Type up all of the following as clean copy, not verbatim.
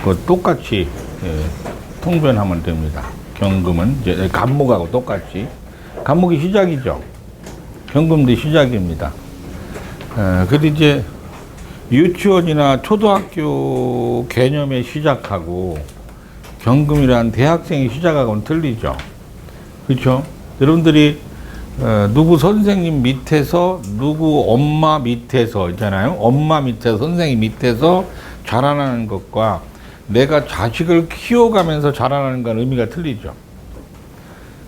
그 똑같이 통변하면 됩니다. 경금은 이제 간목하고 똑같이. 간목이 시작이죠. 경금도 시작입니다. 근데 이제 유치원이나 초등학교 개념의 시작하고 경금이란 대학생의 시작하고는 틀리죠. 그렇죠? 여러분들이 누구 선생님 밑에서 누구 엄마 밑에서 있잖아요. 엄마 밑에서 선생님 밑에서 자라나는 것과 내가 자식을 키워가면서 자라나는 건 의미가 틀리죠.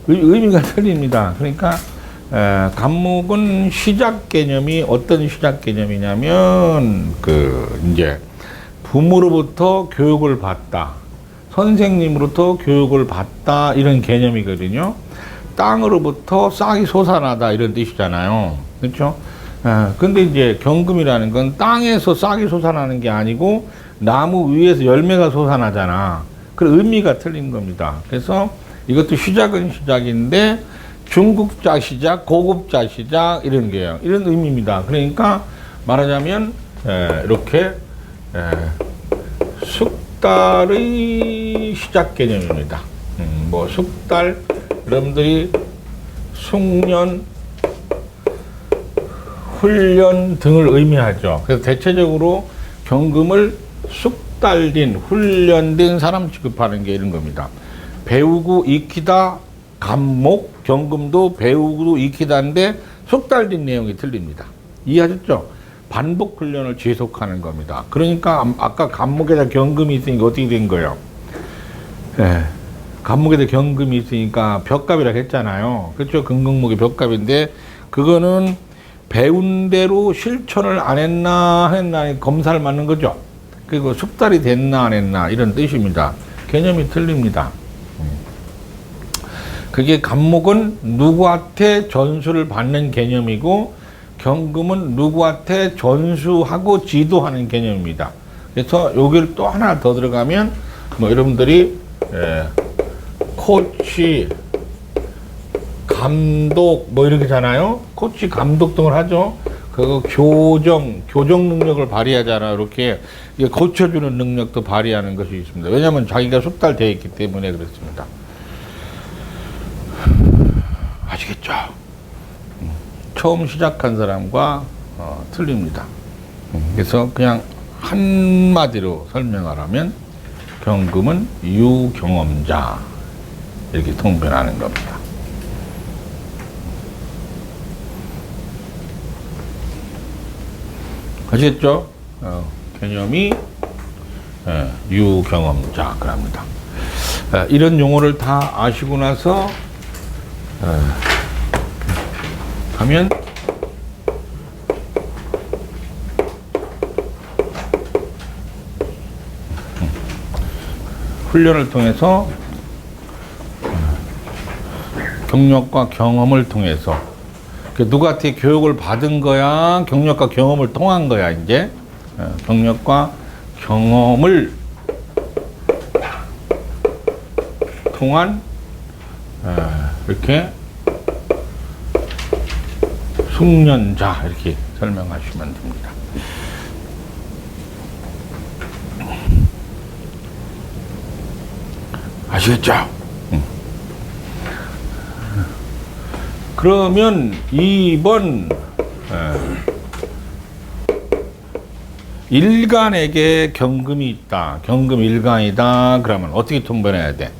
의미가 틀립니다. 그러니까 간목은 시작 개념이 어떤 시작 개념이냐면 이제 부모로부터 교육을 받다, 선생님으로부터 교육을 받다 이런 개념이거든요. 땅으로부터 싹이 솟아나다 이런 뜻이잖아요. 그렇죠? 근데 이제 경금이라는 건 땅에서 싹이 솟아나는 게 아니고 나무 위에서 열매가 솟아나잖아. 그 의미가 틀린 겁니다. 그래서 이것도 시작은 시작인데 중급자 시작, 고급자 시작 이런 게요. 이런 의미입니다. 그러니까 말하자면 이렇게 숙달의 시작 개념입니다. 뭐 숙달 여러분들이 숙련, 훈련 등을 의미하죠. 그래서 대체적으로 경금을 숙달된, 훈련된 사람 취급하는 게 이런 겁니다. 배우고 익히다, 간목, 경금도 배우고 익히다인데 숙달된 내용이 틀립니다. 이해하셨죠? 반복 훈련을 지속하는 겁니다. 그러니까 아까 간목에다 경금이 있으니까 어떻게 된 거예요? 간목에다 경금이 있으니까 벽갑이라고 했잖아요. 그렇죠? 금극목이 벽갑인데 그거는 배운 대로 실천을 안 했나 검사를 맞는 거죠. 그리고 숙달이 됐나 안 했나 이런 뜻입니다. 개념이 틀립니다. 그게 간목은 누구한테 전수를 받는 개념이고 경금은 누구한테 전수하고 지도하는 개념입니다. 그래서 여기를 또 하나 더 들어가면 뭐 여러분들이 코치, 감독 뭐 이렇게잖아요. 코치, 감독 등을 하죠. 그거 교정 능력을 발휘하잖아요. 이렇게 고쳐주는 능력도 발휘하는 것이 있습니다. 왜냐하면 자기가 숙달되어 있기 때문에 그렇습니다. 아시겠죠? 처음 시작한 사람과 틀립니다. 그래서 그냥 한마디로 설명하라면 경금은 유경험자 이렇게 통변하는 겁니다. 아시겠죠? 개념이 유경험자 그럽니다. 이런 용어를 다 아시고 나서 하면 훈련을 통해서 경력과 경험을 통해서 누구한테 교육을 받은 거야, 경력과 경험을 통한 거야, 이제 경력과 경험을 통한 이렇게 숙련자 이렇게 설명하시면 됩니다. 아시겠죠? 그러면 2번 일간에게 경금이 있다. 경금 일간이다. 그러면 어떻게 통변해야 돼?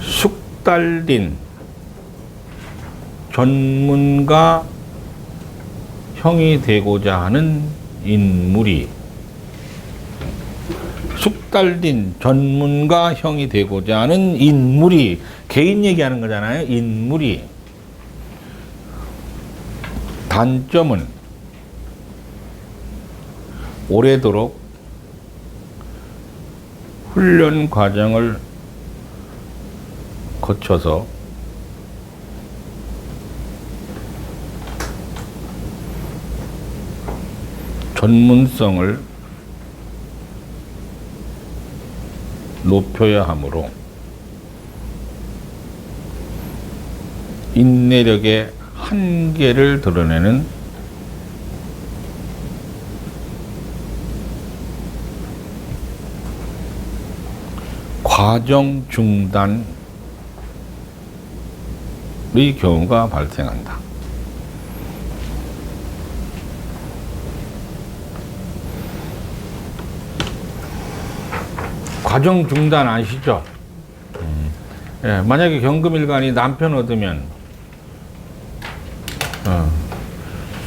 숙달된 전문가 형이 되고자 하는 인물이 숙달된 전문가 형이 되고자 하는 인물이 개인 얘기하는 거잖아요. 인물이 단점은 오래도록 훈련 과정을 거쳐서 전문성을 높여야 하므로 인내력의 한계를 드러내는 과정 중단의 경우가 발생한다. 과정 중단 아시죠? 예, 만약에 경금일간이 남편 얻으면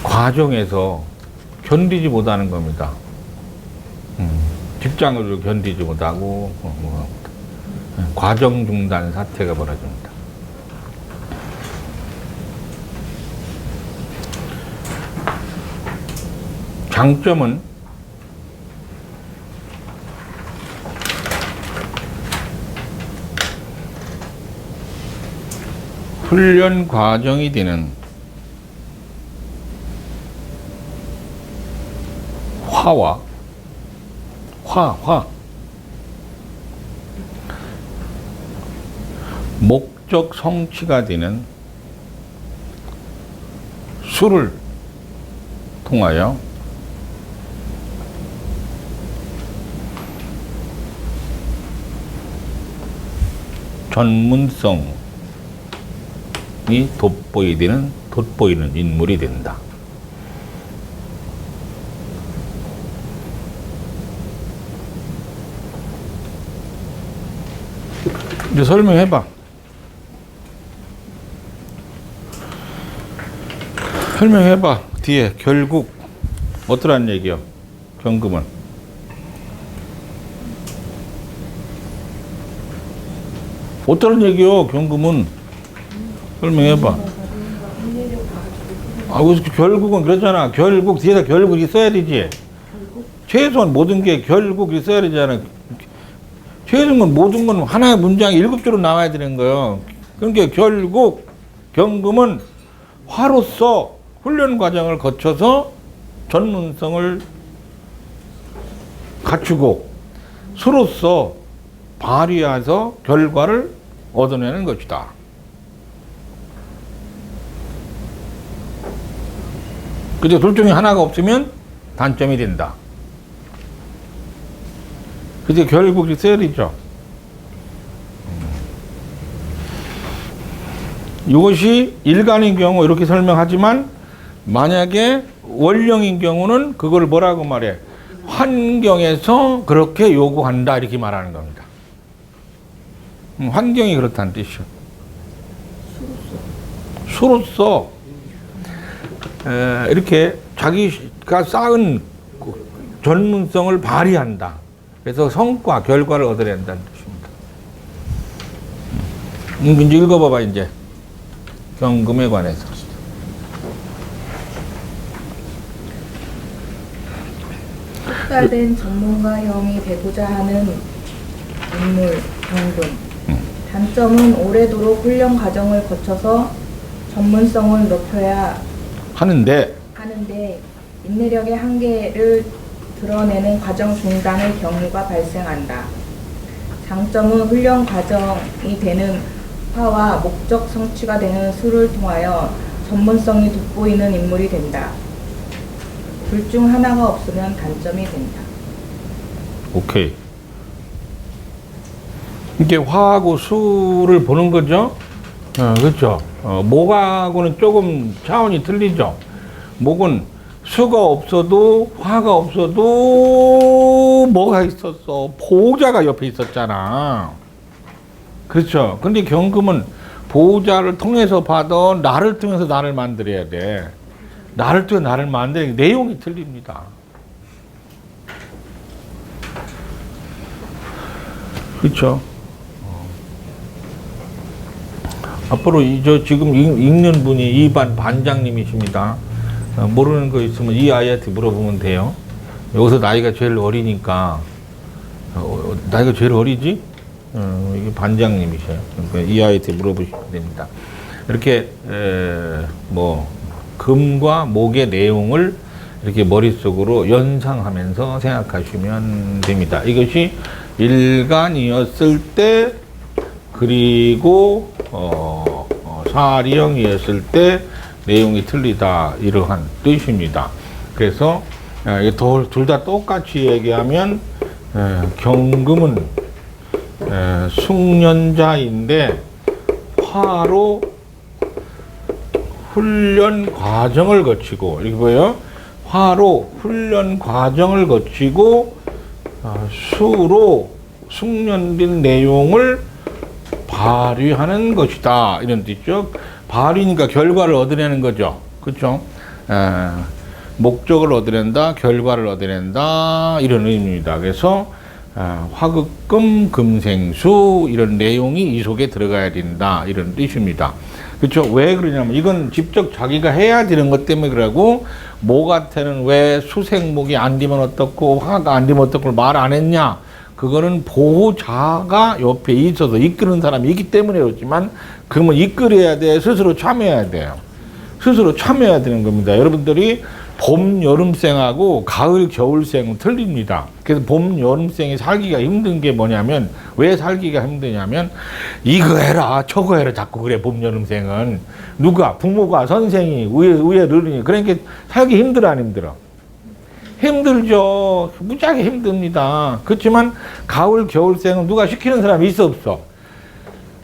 과정에서 견디지 못하는 겁니다. 직장으로 견디지 못하고 과정 중단 사태가 벌어집니다. 장점은 훈련 과정이 되는 화와 목적 성취가 되는 수를 통하여 전문성이 돋보이는 인물이 된다. 이제 설명해봐. 설명해봐. 뒤에 결국 어떠란 얘기야? 경금은 어떠란 얘기요? 경금은 설명해봐. 결국은 그렇잖아. 결국 뒤에다 결국 있어야 되지. 최소한 모든 게 결국 있어야 되잖아. 최소한 모든 건 하나의 문장이 7줄로 나와야 되는 거예요. 그러니까 결국 경금은 화로서 훈련 과정을 거쳐서 전문성을 갖추고 수로서 발휘해서 결과를 얻어내는 것이다. 그죠? 둘 중에 하나가 없으면 단점이 된다. 그죠? 결국 있어야 되죠. 이것이 일간인 경우 이렇게 설명하지만 만약에 원령인 경우는 그걸 뭐라고 말해? 환경에서 그렇게 요구한다 이렇게 말하는 겁니다. 환경이 그렇다는 뜻이요. 수로서 이렇게 자기가 쌓은 전문성을 발휘한다. 그래서 성과, 결과를 얻어낸다는 뜻입니다. 이제 읽어봐봐, 이제. 경금에 관해서. 숙달된 전문가형이 되고자 하는 인물, 경금. 단점은 오래도록 훈련 과정을 거쳐서 전문성을 높여야 하는데 인내력의 한계를 드러내는 과정 중단의 경우가 발생한다. 장점은 훈련 과정이 되는 화와 목적 성취가 되는 수를 통하여 전문성이 돋보이는 인물이 된다. 둘 중 하나가 없으면 단점이 된다. 오케이. 이게 화하고 수를 보는 거죠. 그렇죠. 목하고는 조금 차원이 틀리죠. 목은 수가 없어도 화가 없어도 뭐가 있었어? 보호자가 옆에 있었잖아. 그렇죠. 근데 경금은 보호자를 통해서 받아 나를 통해서 나를 만들어야 돼. 나를 통해 나를 만드는 내용이 틀립니다. 그렇죠. 앞으로 지금 읽는 분이 이반 반장님이십니다. 모르는 거 있으면 이 아이한테 물어보면 돼요. 여기서 나이가 제일 어리니까 나이가 제일 어리지? 이게 반장님이셔요. 그러니까 이 아이한테 물어보시면 됩니다. 이렇게 금과 목의 내용을 이렇게 머릿속으로 연상하면서 생각하시면 됩니다. 이것이 일간이었을 때 그리고 사리형이었을 때 내용이 틀리다 이러한 뜻입니다. 그래서 둘 다 똑같이 얘기하면 경금은 숙련자인데 화로 훈련 과정을 거치고, 이게 뭐예요? 화로 훈련 과정을 거치고 수로 숙련된 내용을 발휘하는 것이다, 이런 뜻이죠. 발휘니까 결과를 얻어내는 거죠. 그렇죠? 목적을 얻어낸다, 결과를 얻어낸다, 이런 의미입니다. 그래서 화극금 금생수, 이런 내용이 이 속에 들어가야 된다, 이런 뜻입니다. 그렇죠? 왜 그러냐면 이건 직접 자기가 해야 되는 것 때문에 그러고, 모 같아는 왜 수생목이 안 되면 어떻고 화가 안 되면 어떻고 말 안 했냐, 그거는 보호자가 옆에 있어서 이끄는 사람이 있기 때문에 그렇지만, 그러면 이끌어야 돼, 스스로 참여해야 돼요. 스스로 참여해야 되는 겁니다. 여러분들이 봄, 여름생하고 가을, 겨울생은 틀립니다. 그래서 봄, 여름생이 살기가 힘든 게 뭐냐면, 왜 살기가 힘드냐면, 이거 해라, 저거 해라, 자꾸 그래, 봄, 여름생은. 누가? 부모가, 선생이, 위에 어른이. 그러니까 살기 힘들어, 안 힘들어? 힘들죠. 무지하게 힘듭니다. 그렇지만, 가을, 겨울생은 누가 시키는 사람이 있어, 없어?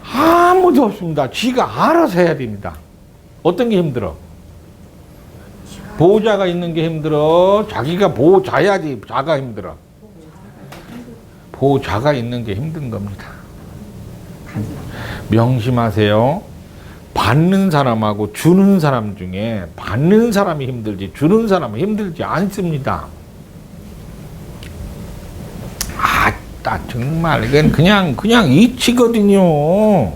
아무도 없습니다. 지가 알아서 해야 됩니다. 어떤 게 힘들어? 보호자가 있는 게 힘들어? 자기가 보호자야지, 자가 힘들어? 보호자가 있는 게 힘든 겁니다. 명심하세요. 받는 사람하고 주는 사람 중에 받는 사람이 힘들지 주는 사람은 힘들지 않습니다. 아따, 정말 이건 그냥 이치거든요.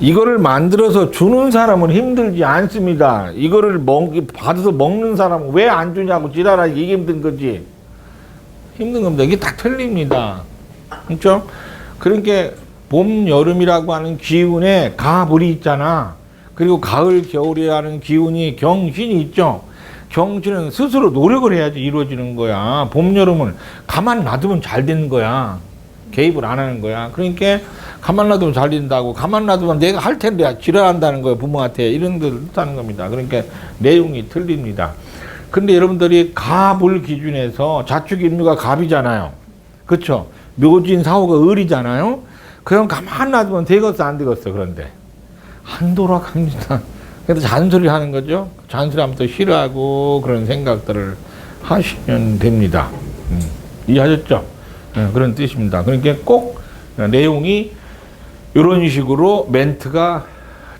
이거를 만들어서 주는 사람은 힘들지 않습니다. 이거를 받아서 먹는 사람은 왜 안 주냐고 지랄하기, 이게 힘든 거지. 힘든 겁니다. 이게 다 틀립니다. 그렇죠? 그러니까 봄, 여름이라고 하는 기운에 가불이 있잖아. 그리고 가을, 겨울이라는 기운이 경신이 있죠. 경신은 스스로 노력을 해야지 이루어지는 거야. 봄, 여름은 가만 놔두면 잘 되는 거야. 개입을 안 하는 거야. 그러니까 가만 놔두면 잘 된다고, 가만 놔두면 내가 할 텐데 지랄한다는 거예요, 부모한테. 이런 걸 뜻하는 겁니다. 그러니까 내용이 틀립니다. 근데 여러분들이 갑을 기준해서 자축인묘가 갑이잖아요. 그렇죠? 묘진 사호가 을이잖아요. 그럼 가만 놔두면 되겠어, 안 되겠어? 그런데 안 돌아갑니다. 그래서 잔소리 하는 거죠. 잔소리하면 또 싫어하고 그런 생각들을 하시면 됩니다. 이해하셨죠? 그런 뜻입니다. 그러니까 꼭 내용이 이런 식으로 멘트가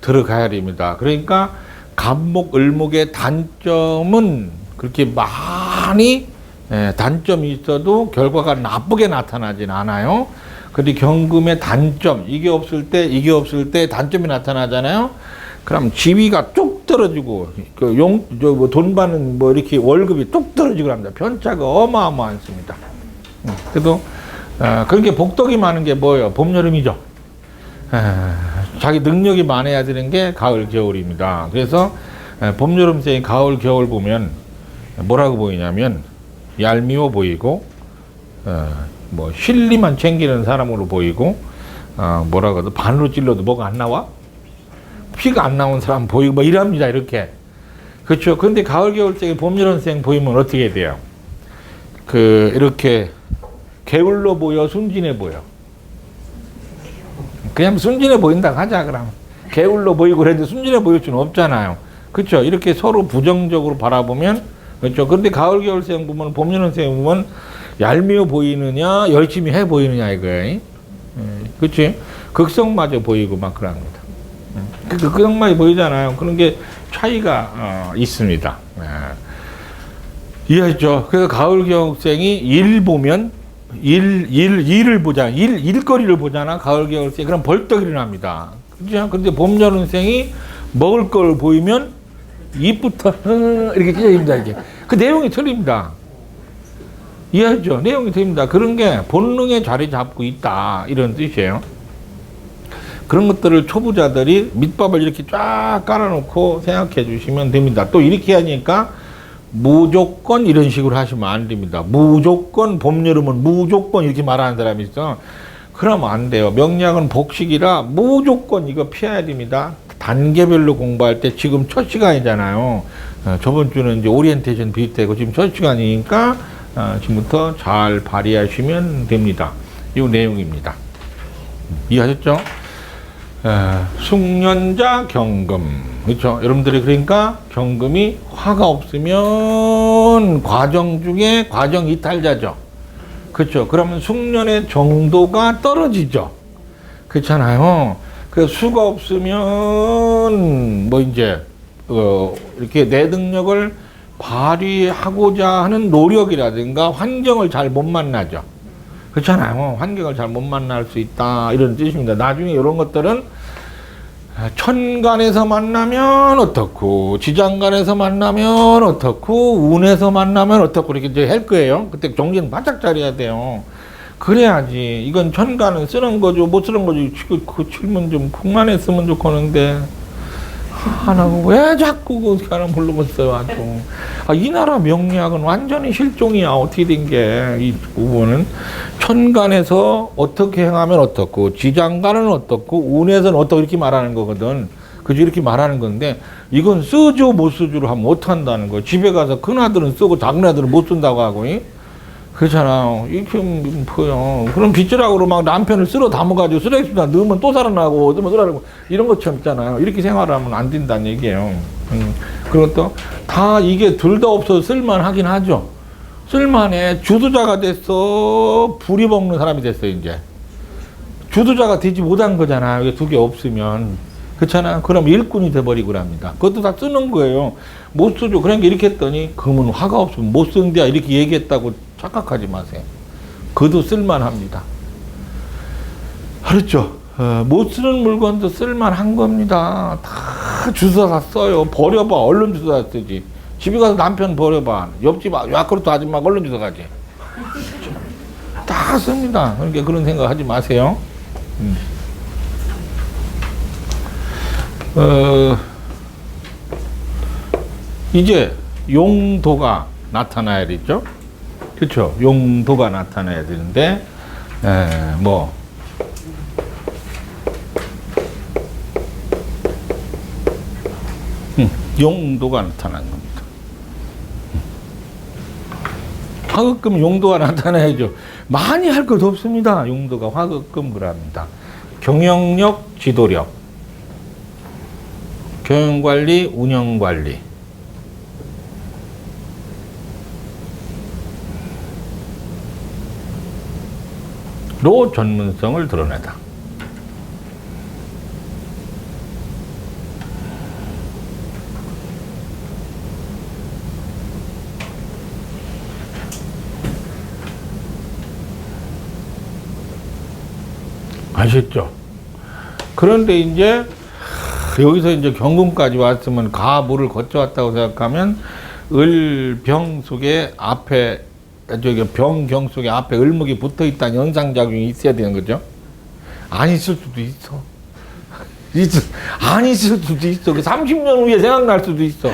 들어가야 됩니다. 그러니까 갑목, 을목의 단점은 그렇게 많이 단점이 있어도 결과가 나쁘게 나타나진 않아요. 근데 경금의 단점, 이게 없을 때 단점이 나타나잖아요. 그럼 지위가 뚝 떨어지고, 돈 받는 이렇게 월급이 뚝 떨어지고 합니다. 편차가 어마어마하습니다. 그래도, 그렇게 복덕이 많은 게 뭐예요? 봄, 여름이죠. 자기 능력이 많아야 되는 게 가을, 겨울입니다. 그래서 봄, 여름생이 가을, 겨울 보면 뭐라고 보이냐면 얄미워 보이고, 실리만 챙기는 사람으로 보이고, 뭐라고 해도 반으로 찔러도 뭐가 안 나와? 피가 안 나온 사람 보이고, 이랍니다, 이렇게. 그렇죠. 근데 가을, 겨울생이 봄, 여름생 보이면 어떻게 돼요? 이렇게 게을러 보여, 순진해 보여? 그냥 순진해 보인다고 하자, 그럼. 게을러 보이고 그랬는데 순진해 보일 수는 없잖아요. 그렇죠. 이렇게 서로 부정적으로 바라보면, 그렇죠. 그런데 가을, 겨울생 보면, 봄, 여름생 보면 얄미워 보이느냐, 열심히 해 보이느냐, 이거예요. 그렇지. 극성마저 보이고 막 그런 겁니다. 극성마저 보이잖아요. 그런 게 차이가 있습니다. 이해하셨죠? 그래서 가을, 겨울생이 일 보면, 일을 보잖아. 일거리를 보잖아. 가을, 겨울생. 그럼 벌떡 일어납니다. 그죠? 근데 봄, 여름생이 먹을 걸 보이면 입부터 이렇게 찢어집니다. 이게. 그 내용이 틀립니다. 이해하죠? 내용이 틀립니다. 그런 게 본능에 자리 잡고 있다, 이런 뜻이에요. 그런 것들을 초보자들이 밑밥을 이렇게 쫙 깔아놓고 생각해 주시면 됩니다. 또 이렇게 하니까 무조건 이런 식으로 하시면 안 됩니다. 무조건 봄, 여름은 무조건 이렇게 말하는 사람이 있어. 그러면 안 돼요. 명량은 복식이라 무조건 이거 피해야 됩니다. 단계별로 공부할 때 지금 첫 시간이잖아요. 저번 주는 이제 오리엔테이션 비슷하고 지금 첫 시간이니까 지금부터 잘 발휘하시면 됩니다. 이 내용입니다. 이해하셨죠? 숙련자 경금. 그렇죠? 여러분들이 그러니까 경금이 화가 없으면 과정 중에 과정 이탈자죠. 그렇죠? 그러면 숙련의 정도가 떨어지죠. 그렇잖아요. 그 수가 없으면 뭐 이제 이렇게 내 능력을 발휘하고자 하는 노력이라든가 환경을 잘 못 만나죠. 그렇잖아요. 환경을 잘 못 만날 수 있다 이런 뜻입니다. 나중에 이런 것들은 천간에서 만나면 어떻고 지장간에서 만나면 어떻고 운에서 만나면 어떻고 이렇게 이제 할 거예요. 그때 정신 바짝 차려야 돼요. 그래야지. 이건 천간은 쓰는 거죠. 못 쓰는 거죠. 그 질문 좀 그만했으면 좋겠는데 하나고 왜 자꾸 그 사람 불러봤어요. 아주. 이 나라 명리학은 완전히 실종이야. 어떻게 된 게 이 부분은 천간에서 어떻게 행하면 어떻고 지장간은 어떻고 운에서는 어떻고 이렇게 말하는 거거든. 그죠? 이렇게 말하는 건데 이건 쓰죠 못 쓰죠로 하면 못한다는 거예요. 집에 가서 큰 아들은 쓰고 작은 아들은 못 쓴다고 하고 그렇잖아요. 이렇게 보여. 그럼 빚지라고 막 남편을 쓸어 담아가지고 쓰레기통에 넣으면 또 살아나고, 넣으면 또 살아나고, 이런 것처럼 있잖아요. 이렇게 생활하면 안 된다는 얘기예요. 그리고 또, 다 이게 둘 다 없어서 쓸만하긴 하죠. 쓸만해. 주도자가 됐어. 부리 먹는 사람이 됐어, 이제. 주도자가 되지 못한 거잖아요. 이게 두 개 없으면. 그렇잖아요. 그럼 일꾼이 돼버리고 합니다. 그것도 다 쓰는 거예요. 못 쓰죠. 그러니까 이렇게 했더니, 금은 화가 없으면 못 쓴대야. 이렇게 얘기했다고 착각하지 마세요. 그도 쓸만합니다. 알았죠? 못 쓰는 물건도 쓸만한 겁니다. 다 주워다 써요. 버려봐. 얼른 주워다 쓰지. 집에 가서 남편 버려봐. 옆집 야쿠르트 아줌마가 얼른 주워 가지. 다 씁니다. 그러니까 그런 생각 하지 마세요. 이제 용도가 나타나야 되죠. 그렇죠. 용도가 나타나야 되는데 용도가 나타나는 겁니다. 화극금 용도가 나타나야죠. 많이 할 것도 없습니다. 용도가 화극금 그럽니다. 경영력, 지도력, 경영관리, 운영관리, 로 전문성을 드러내다. 아셨죠? 그런데 이제 여기서 이제 경금까지 왔으면 가물을 거쳐왔다고 생각하면 을병 속에 앞에 병경 속에 앞에 을목이 붙어 있다는 연상작용이 있어야 되는 거죠. 안 있을 수도 있어. 안 있을 수도 있어. 30년 후에 생각날 수도 있어.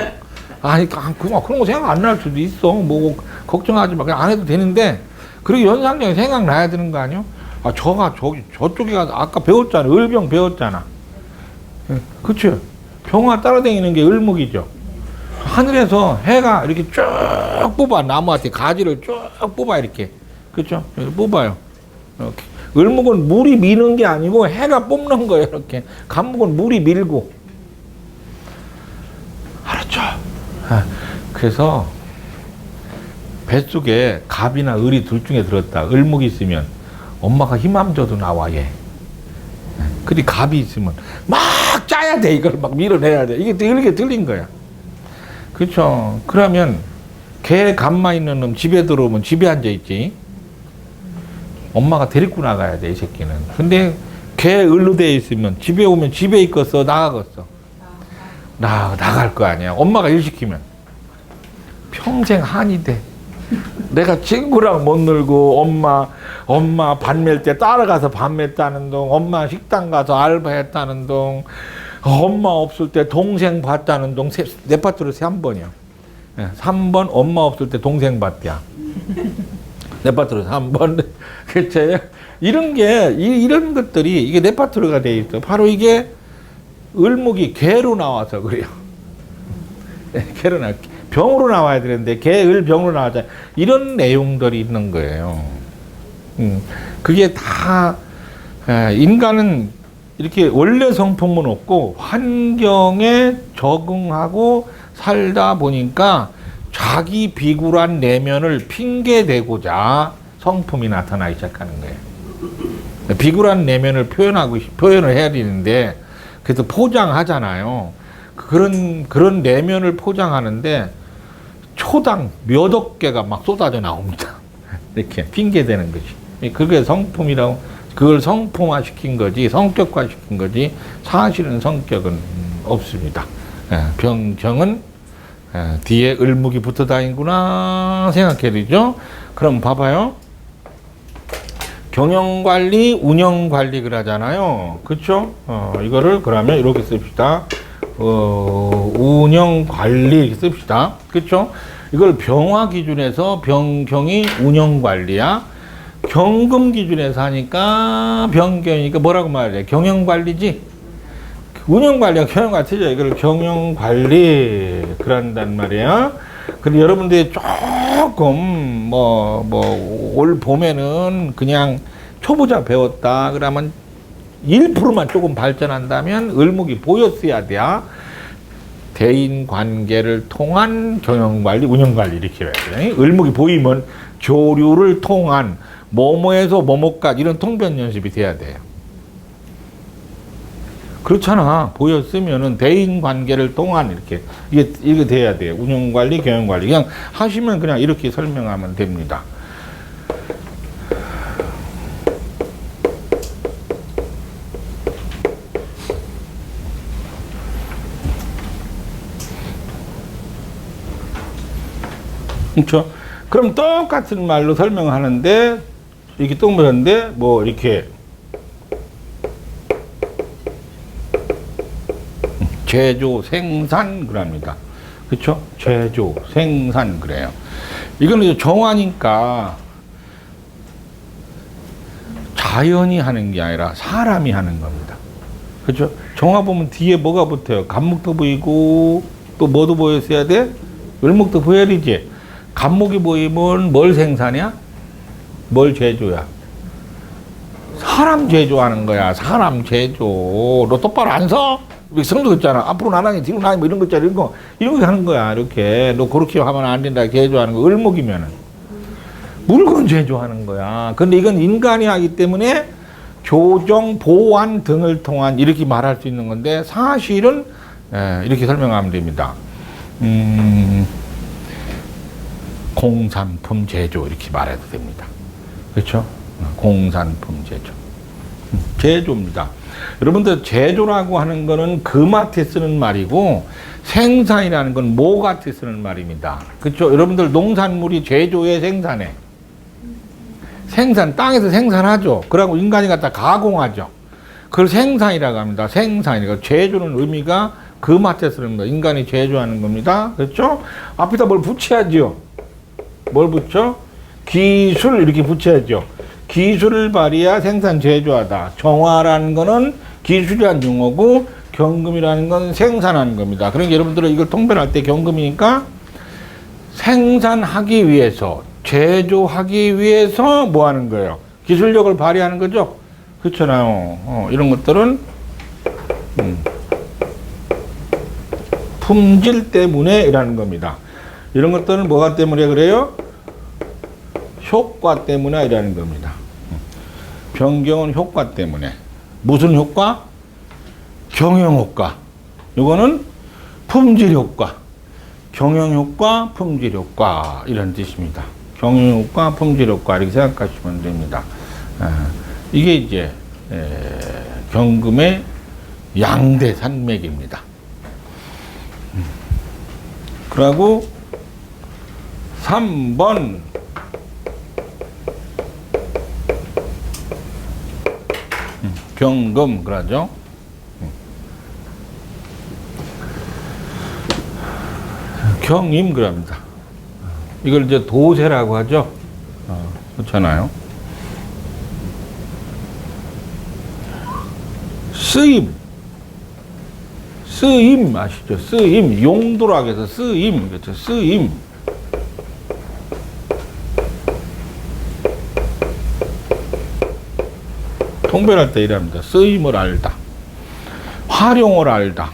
그런 거 생각 안 날 수도 있어. 뭐, 걱정하지 마. 그냥 안 해도 되는데, 그리고 연상작용이 생각나야 되는 거 아니요? 저쪽에 가서 아까 배웠잖아. 을병 배웠잖아. 그쵸? 병화 따라다니는 게 을목이죠. 하늘에서 해가 이렇게 쭉 뽑아. 나무한테 가지를 쭉 뽑아, 이렇게. 그쵸? 뽑아요. 이렇게. 을목은 물이 미는 게 아니고 해가 뽑는 거예요, 이렇게. 간목은 물이 밀고. 알았죠? 그래서 뱃속에 갑이나 을이 둘 중에 들었다. 을목이 있으면 엄마가 희망줘도 나와, 얘. 그리 갑이 있으면 막 짜야 돼. 이걸 막 밀어내야 돼. 이게 이렇게 들린 거야. 그렇죠. 그러면 개 갑만 있는 놈 집에 들어오면 집에 앉아있지. 엄마가 데리고 나가야 돼, 이 새끼는. 근데 개 을로 돼 있으면 집에 오면 집에 있겠어, 나가겠어. 나갈 거 아니야. 엄마가 일 시키면. 평생 한이 돼. 내가 친구랑 못 놀고 엄마 반 맬 때 따라가서 반 맸다는 동, 엄마 식당 가서 알바했다는 동, 엄마 없을 때 동생 봤다는 동, 내 파트로 3번이요. 3번 엄마 없을 때 동생 봤대야. 내 파트로 3번. 그치? 이런 것들이 이게 내 파트로가 돼 있어. 바로 이게 을목이 개로 나와서 그래요. 개로 병으로 나와야 되는데 개, 을, 병으로 나왔잖아요. 이런 내용들이 있는 거예요. 그게 다 인간은 이렇게 원래 성품은 없고 환경에 적응하고 살다 보니까 자기 비굴한 내면을 핑계대고자 성품이 나타나기 시작하는 거예요. 비굴한 내면을 표현을 해야 되는데 그래서 포장하잖아요. 그런 내면을 포장하는데 초당 몇억 개가 막 쏟아져 나옵니다. 이렇게 핑계대는 거지. 그게 성품이라고, 그걸 성품화시킨 거지, 성격화시킨 거지, 사실은 성격은 없습니다. 병정은 뒤에 을목이 붙어 다니구나 생각해야 되죠. 그럼 봐봐요. 경영관리, 운영관리 그러잖아요. 그쵸? 이거를 그러면 이렇게 씁시다. 운영관리 이렇게 씁시다. 그쵸? 이걸 병화 기준에서 병경이 운영관리야. 경금 기준에서 하니까 병경이니까 뭐라고 말해? 경영관리지? 운영관리가 경영관리 틀려. 이걸 경영관리 그런단 말이야. 근데 여러분들이 조금 올 봄에는 그냥 초보자 배웠다 그러면 1%만 조금 발전한다면 을목이 보였어야 돼. 대인 관계를 통한 경영관리, 운영관리 이렇게 해야 돼. 을목이 보이면 교류를 통한 뭐뭐에서 뭐뭐까지 이런 통변 연습이 돼야 돼요. 그렇잖아. 보였으면은 대인 관계를 통한 이렇게 이게 돼야 돼요. 운영관리, 경영관리. 그냥 하시면 그냥 이렇게 설명하면 됩니다. 그렇죠? 그럼 똑같은 말로 설명하는데 이렇게 동그란데 뭐 이렇게 제조, 생산 그럽니다. 그렇죠? 제조, 생산 그래요. 이거는 정화니까 자연이 하는 게 아니라 사람이 하는 겁니다. 그렇죠? 정화 보면 뒤에 뭐가 붙어요? 간목도 보이고 또 뭐도 보였어야 돼? 을목도 보여야 되지. 간목이 보이면 뭘 생산이야? 뭘 제조야? 사람 제조하는 거야. 사람 제조. 너 똑바로 안 서? 성도 있잖아. 앞으로 나가니 뒤로 나가니 뭐 이런 거 있잖아. 이런 거 하는 거야. 이렇게. 너 그렇게 하면 안 된다. 제조하는 거. 을목이면은. 물건 제조하는 거야. 근데 이건 인간이 하기 때문에 교정, 보완 등을 통한 이렇게 말할 수 있는 건데 사실은 이렇게 설명하면 됩니다. 공산품 제조 이렇게 말해도 됩니다. 그렇죠? 공산품 제조. 제조입니다. 여러분들 제조라고 하는 거는 금한테 쓰는 말이고 생산이라는 건 목한테 쓰는 말입니다. 그렇죠? 여러분들 농산물이 제조에 생산해. 생산, 땅에서 생산하죠. 그러고 인간이 갖다 가공하죠. 그걸 생산이라고 합니다. 생산이니까 제조는 의미가 금한테 쓰는 거. 인간이 제조하는 겁니다. 그렇죠? 앞에다 뭘 붙여야죠. 뭘 붙여? 기술 이렇게 붙여야죠. 기술을 발휘해야 생산 제조하다. 정화라는 거는 기술이란 용어고 경금이라는 건 생산하는 겁니다. 그러니까 여러분들은 이걸 통변할 때 경금이니까 생산하기 위해서 제조하기 위해서 뭐 하는 거예요? 기술력을 발휘하는 거죠. 그렇잖아요. 이런 것들은 품질 때문에 이라는 겁니다. 이런 것들은 뭐가 때문에 그래요? 효과 때문에 이라는 겁니다. 변경은 효과 때문에. 무슨 효과? 경영 효과. 이거는 품질 효과. 경영 효과, 품질 효과 이런 뜻입니다. 경영 효과, 품질 효과 이렇게 생각하시면 됩니다. 이게 이제 경금의 양대 산맥입니다. 그리고 3번 경금 그러죠. 경임 그럽니다. 이걸 이제 도세라고 하죠. 그렇잖아요. 쓰임 아시죠? 쓰임 용도라고 해서 쓰임 그렇죠. 쓰임 통변할 때 이랍니다. 쓰임을 알다. 활용을 알다.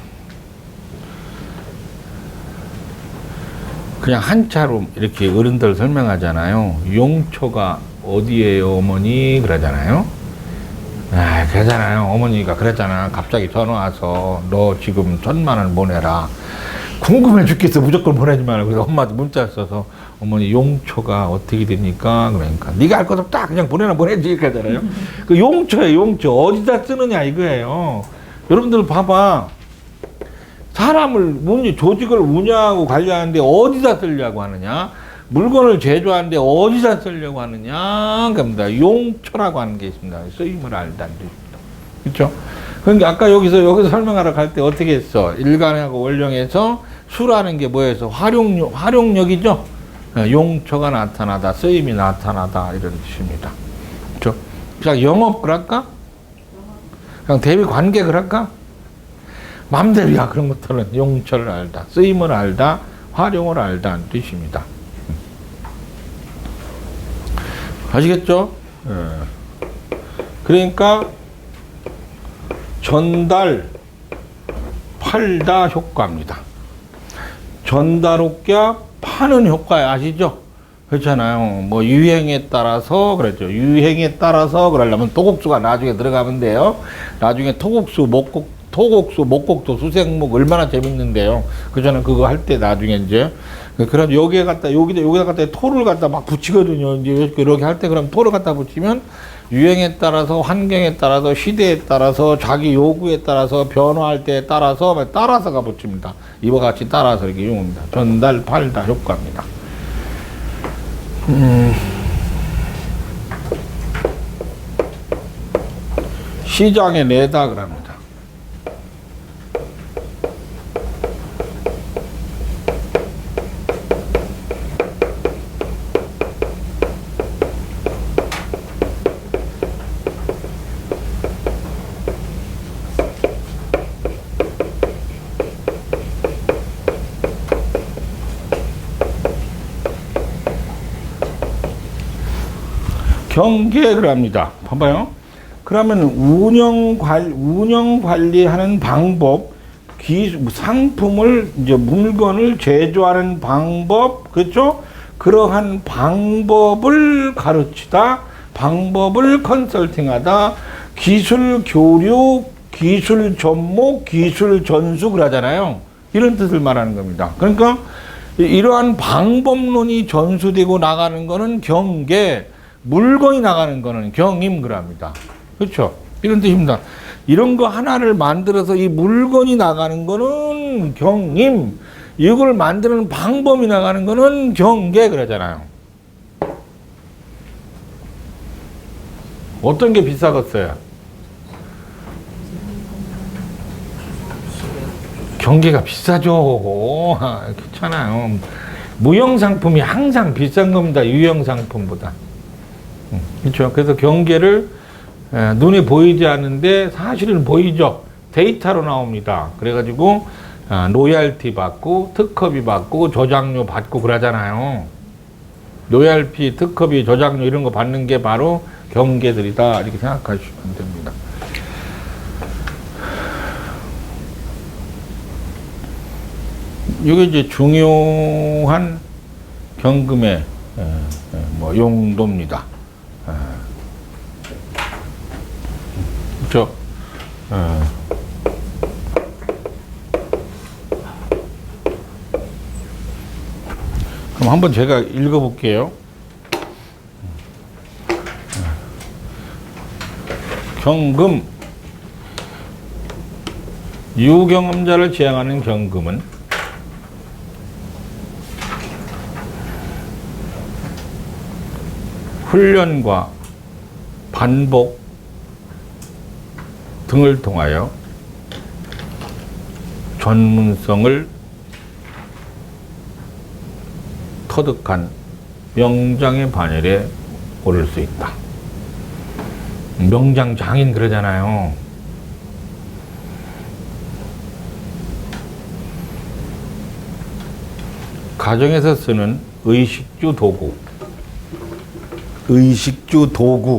그냥 한자로 이렇게 어른들 설명하잖아요. 용처가 어디에요, 어머니? 그러잖아요. 아, 그러잖아요. 어머니가 그랬잖아. 갑자기 전화 와서 너 지금 1,000만 원 보내라. 궁금해 죽겠어. 무조건 보내지 말라고. 그래서 엄마한테 문자 써서 어머니 용처가 어떻게 됩니까? 그러니까 네가 알 것 없다. 그냥 보내지. 이렇게 하잖아요. 그 용처예요. 용처. 어디다 쓰느냐 이거예요. 여러분들 봐봐. 사람을 조직을 운영하고 관리하는데 어디다 쓰려고 하느냐? 물건을 제조하는데 어디다 쓰려고 하느냐? 겁니다. 용처라고 하는 게 있습니다. 쓰임을 알다는 뜻입니다. 그렇죠? 그러니까 아까 여기서 설명하러 갈 때 어떻게 했어? 일간하고 원령에서 수라는 게 뭐예요? 활용력이죠? 용처가 나타나다, 쓰임이 나타나다 이런 뜻입니다. 그렇죠? 그냥 영업 그럴까? 그냥 대비 관계 그럴까? 맘대로야. 그런 것들은 용처를 알다, 쓰임을 알다, 활용을 알다는 뜻입니다. 아시겠죠? 그러니까 전달, 팔다 효과입니다. 전달 효과, 파는 효과 아시죠? 그렇잖아요. 뭐 유행에 따라서 그랬죠. 유행에 따라서 그러려면 토곡수가 나중에 들어가면 돼요. 나중에 토곡수, 목곡도 수생목 얼마나 재밌는데요. 그잖아요. 그거 할 때 나중에 이제 그럼 여기다 갖다 토를 갖다 막 붙이거든요. 이제 이렇게 할 때 그럼 토를 갖다 붙이면 유행에 따라서, 환경에 따라서, 시대에 따라서, 자기 요구에 따라서, 변화할 때에 따라서가 붙입니다. 이와 같이 따라서 이렇게 이용합니다. 전달, 팔다 효과입니다. 시장에 내다 그럽니다. 경계 그럽니다. 봐봐요. 그러면 운영 관리하는 방법, 상품을 이제 물건을 제조하는 방법, 그렇죠? 그러한 방법을 가르치다, 방법을 컨설팅하다, 기술 교류, 기술 접목, 기술 전수 그러잖아요. 이런 뜻을 말하는 겁니다. 그러니까 이러한 방법론이 전수되고 나가는 거는 경계, 물건이 나가는 거는 경임 그럽니다. 그렇죠? 이런 뜻입니다. 이런 거 하나를 만들어서 이 물건이 나가는 거는 경임, 이걸 만드는 방법이 나가는 거는 경계 그러잖아요. 어떤 게 비싸겠어요? 경계가 비싸죠. 그렇잖아요. 무형 상품이 항상 비싼 겁니다. 유형 상품보다. 그렇죠. 그래서 경계를 눈에 보이지 않는데 사실은 보이죠. 데이터로 나옵니다. 그래가지고 로얄티 받고 특허비 받고 저작료 받고 그러잖아요. 로얄티, 특허비, 저작료 이런 거 받는 게 바로 경계들이다 이렇게 생각하시면 됩니다. 이게 이제 중요한 경금의 용도입니다. 그렇죠? 그럼 한번 제가 읽어볼게요. 경금, 유경험자를 지향하는 경금은 훈련과 반복 등을 통하여 전문성을 터득한 명장의 반열에 오를 수 있다. 명장 장인 그러잖아요. 가정에서 쓰는 의식주 도구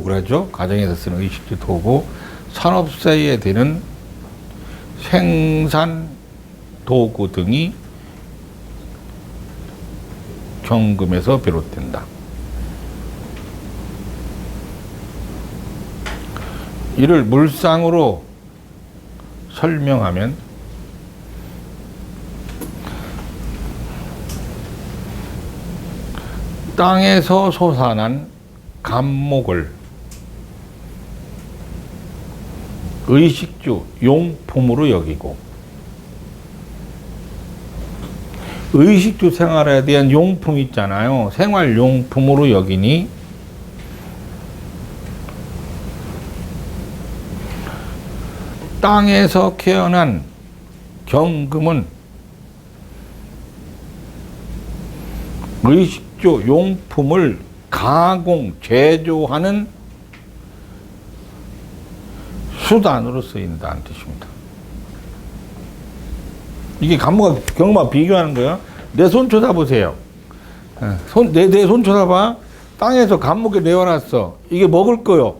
그러죠. 가정에서 쓰는 의식주 도구, 산업사에 되는 생산 도구 등이 경금에서 비롯된다. 이를 물상으로 설명하면 땅에서 솟아난 감목을 의식주, 용품으로 여기고 의식주 생활에 대한 용품 있잖아요. 생활용품으로 여기니 땅에서 캐어난 경금은 의식주, 용품을 가공, 제조하는 수단으로 쓰인다는 뜻입니다. 이게 간목과 경금과 비교하는 거예요. 내 손 쳐다보세요. 내 손 쳐다봐. 땅에서 간목에 내어놨어. 이게 먹을 거요.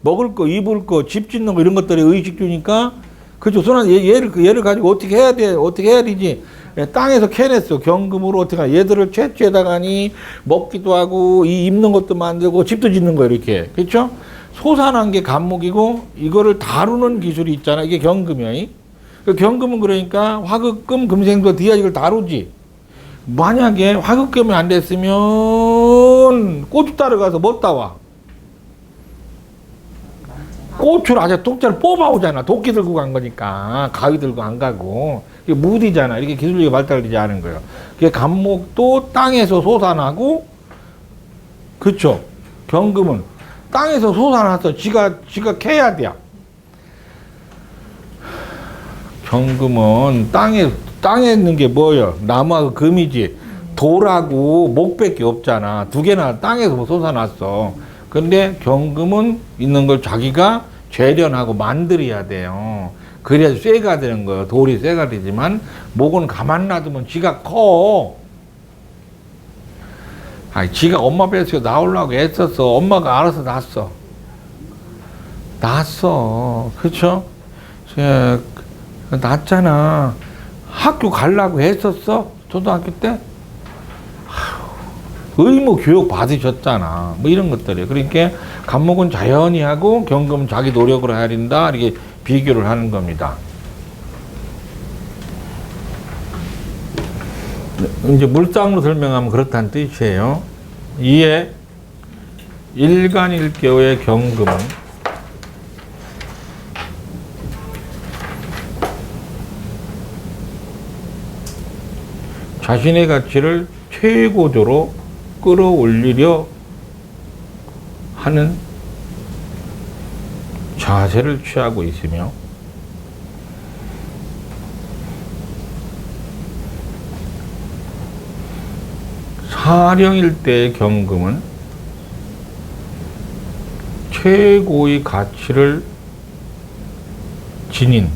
먹을 거, 입을 거, 집 짓는 거 이런 것들이 의식주니까 그죠. 얘를 가지고 어떻게 해야 돼? 어떻게 해야 되지? 땅에서 캐냈어. 경금으로 어떻게 하냐. 얘들을 채취해다가니 먹기도 하고 이 입는 것도 만들고 집도 짓는 거 이렇게. 그렇죠? 솟아난 게 간목이고 이거를 다루는 기술이 있잖아. 이게 경금이야. 그 경금은 그러니까 화극금, 금생도 뒤에 이걸 다루지. 만약에 화극금이 안 됐으면 고추 따러 가서 못 따와. 고추를 아주 독자를 뽑아오잖아. 도끼 들고 간 거니까. 가위 들고 안 가고. 이게 무디잖아. 이렇게 기술력이 발달되지 않은 거예요. 그게 간목도 땅에서 솟아나고, 그쵸. 경금은 땅에서 솟아나서 지가 캐야 돼. 경금은 땅에 있는 게 뭐예요? 나무하고 금이지. 돌하고 목밖에 없잖아. 두 개나 땅에서 솟아났어. 근데 경금은 있는 걸 자기가 재련하고 만들어야 돼요. 그래야 쇠가 되는 거예요. 돌이 쇠가 되지만 목은 가만 놔두면 지가 커. 아니, 지가 엄마 뱃속에 나오려고 애썼어. 엄마가 알아서 낳았어. 그쵸? 낳았잖아. 학교 가려고 했었어? 초등학교 때? 의무 교육 받으셨잖아. 뭐 이런 것들이에요. 그러니까 간목은 자연히 하고 경금은 자기 노력으로 해야 된다. 이렇게 비교를 하는 겁니다. 이제 물상으로 설명하면 그렇다는 뜻이에요. 이에 일간일개의 경금은 자신의 가치를 최고조로 끌어올리려 하는 자세를 취하고 있으며 사령일 때의 경금은 최고의 가치를 지닌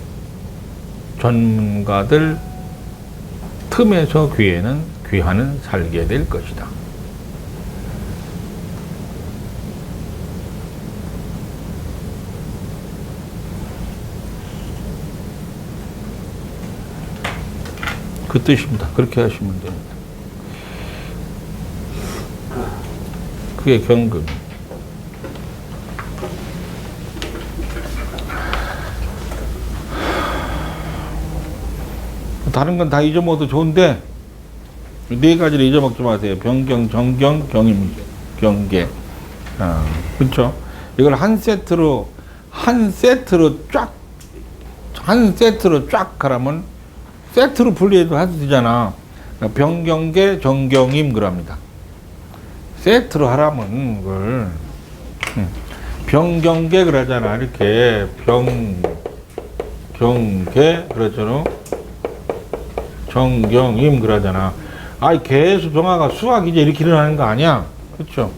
전문가들 틈에서 귀하는 살게 될 것이다. 그 뜻입니다. 그렇게 하시면 됩니다. 그게 경금. 다른 건 다 잊어먹어도 좋은데 네 가지를 잊어먹지 마세요. 병경, 정경, 경임, 경계. 그렇죠? 이걸 한 세트로 쫙 하라면 세트로 분리해도 해도 되잖아. 병경계, 정경임 그럽니다. 세트로 하라면 그걸 병경계 그러잖아. 이렇게 병경계 그러잖아. 정경임 그러잖아. 아이 계속 병화가 수학이제 이렇게 일어나는 거 아니야? 그렇죠?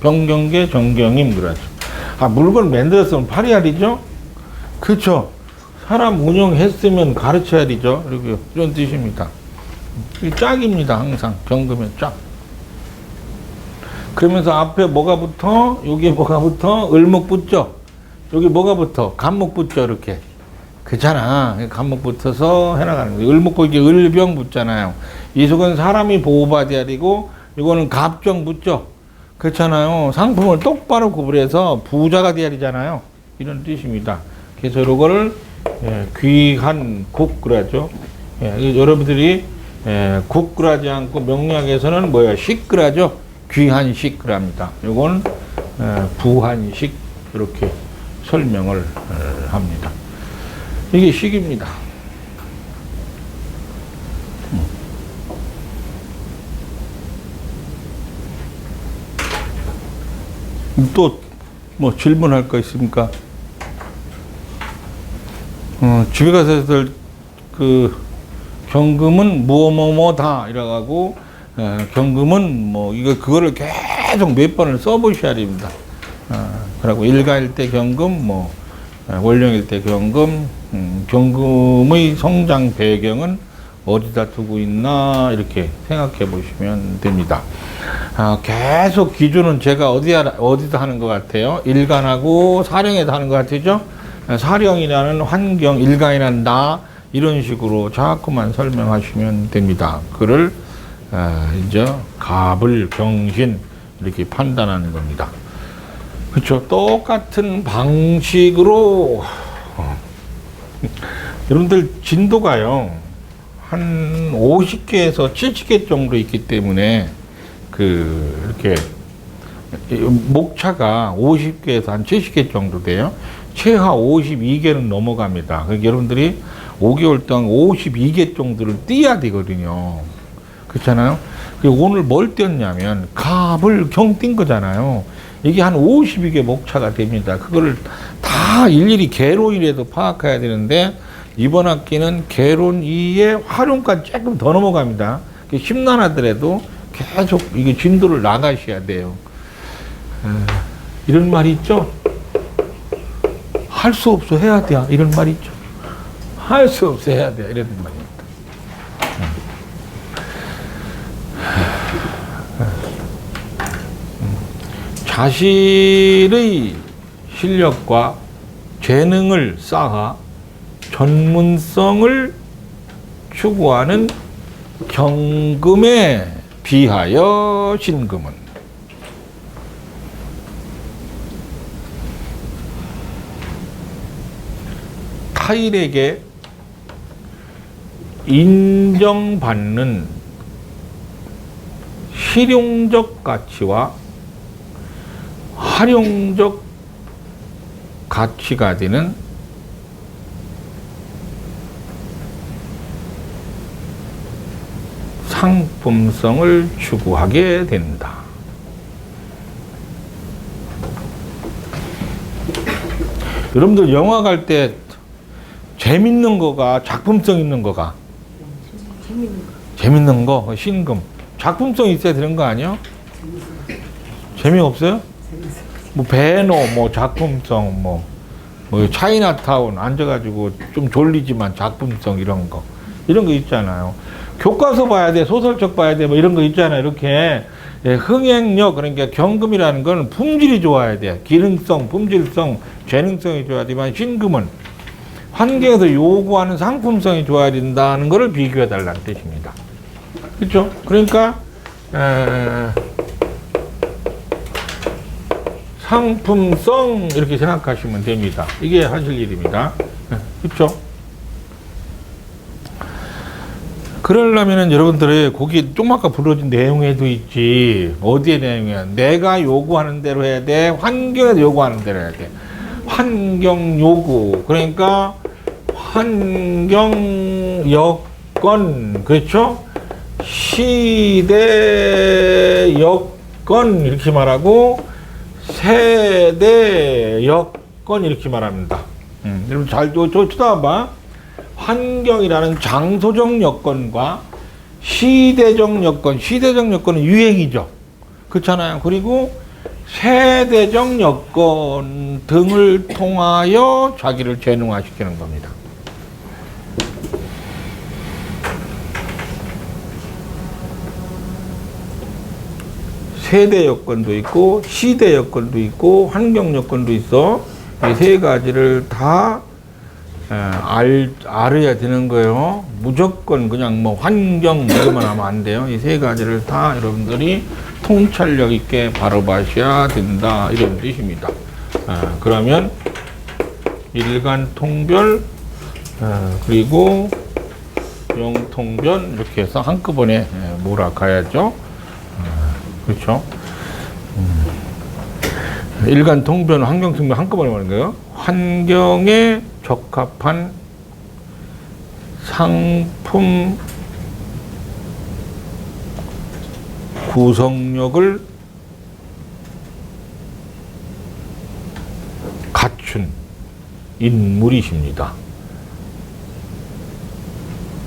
병경계, 정경임 그러죠. 아 물건 만들었으면 팔아야 되죠? 그렇죠? 사람 운영했으면 가르쳐야 되죠. 이렇게 이런 뜻입니다. 이 짝입니다. 항상 경금의 짝. 그러면서 앞에 뭐가 붙어? 여기에 뭐가 붙어? 을목 붙죠? 여기 뭐가 붙어? 간목 붙죠, 이렇게. 그렇잖아. 간목 붙어서 해나가는 거예요. 을목고 이게 을병 붙잖아요. 이 속은 사람이 보호받아야 되고, 이거는 갑정 붙죠. 그렇잖아요. 상품을 똑바로 구분해서 부자가 돼야 되잖아요. 이런 뜻입니다. 그래서 이거를 귀한 국그라죠. 여러분들이 국그라지 않고 명리학에서는 뭐야? 식그라죠. 귀한 식그랍니다. 이건 부한식 이렇게 설명을 합니다. 이게 식입니다. 또 뭐 질문할 거 있습니까? 집에 가서들 그 경금은 뭐뭐뭐다 이래가고 경금은 뭐 이거 그거를 계속 몇 번을 써보셔야 됩니다. 그리고 일가일 때 경금, 뭐 월령일 때 경금, 경금의 성장 배경은 어디다 두고 있나 이렇게 생각해 보시면 됩니다. 계속 기준은 제가 어디다 하는 것 같아요? 일간하고 사령에다 하는 것 같으죠? 사령이라는 환경, 일간이라는 나 이런 식으로 자꾸만 설명하시면 됩니다. 그를 이제 갑을 병신 이렇게 판단하는 겁니다. 그렇죠? 똑같은 방식으로 여러분들 진도가요 한 50개에서 70개 정도 있기 때문에 이렇게 목차가 50개에서 한 70개 정도 돼요. 최하 52개는 넘어갑니다. 그러니까 여러분들이 5개월 동안 52개 정도를 띄어야 되거든요. 그렇잖아요. 오늘 뭘 띄었냐면 갑을 경 띈 거잖아요. 이게 한 52개 목차가 됩니다. 그거를 다 일일이 개론이라도 파악해야 되는데 이번 학기는 개론 2에 활용까지 조금 더 넘어갑니다. 심란하더라도 계속 이게 진도를 나가셔야 돼요. 이런 말이 있죠? 할 수 없어 해야 돼. 이런 말이 있죠? 할 수 없어 해야 돼. 이런 말입니다. 자신의 실력과 재능을 쌓아 전문성을 추구하는 경금에 비하여 신금은 타인에게 인정받는 실용적 가치와 활용적 가치가 되는 상품성을 추구하게 된다. 여러분들 영화 갈 때 재밌는 거가 작품성 있는 거가 재밌는 거 신금 작품성 있어야 되는 거 아니야? 재미없어요? 뭐 배너 뭐 작품성 뭐 차이나타운 앉아가지고 좀 졸리지만 작품성 이런 거 있잖아요. 교과서 봐야 돼, 소설책 봐야 돼, 뭐 이런 거 있잖아요. 이렇게 흥행력 그러니까 경금이라는 건 품질이 좋아야 돼. 기능성, 품질성, 재능성이 좋아야 되지만 신금은 환경에서 요구하는 상품성이 좋아야 된다는 것을 비교해 달라는 뜻입니다. 그렇죠? 그러니까 상품성 이렇게 생각하시면 됩니다. 이게 하실 일입니다. 그렇죠? 그러려면은 여러분들의 거기 좀 아까 불러준 내용에도 있지. 어디에 내용이야? 내가 요구하는 대로 해야 돼. 환경에도 요구하는 대로 해야 돼. 환경 요구. 그러니까 환경 여건 그렇죠? 시대 여건 이렇게 말하고 세대 여건 이렇게 말합니다. 여러분 잘 쳐다봐. 환경이라는 장소적 여건과 시대적 여건, 시대적 여건은 유행이죠. 그렇잖아요. 그리고 세대적 여건 등을 통하여 자기를 재능화시키는 겁니다. 세대 여건도 있고 시대 여건도 있고 환경 여건도 있어. 이 세 가지를 다 알아야 되는 거예요. 무조건 그냥 뭐 환경 이것만 하면 안 돼요. 이 세 가지를 다 여러분들이 통찰력 있게 바로바셔야 된다, 이런 뜻입니다. 그러면 일간 통별, 그리고 영통변, 이렇게 해서 한꺼번에 몰아가야죠. 그렇죠. 일간 통변, 환경 통변 한꺼번에 말하는 거예요. 환경에 적합한 상품 구성력을 갖춘 인물이십니다.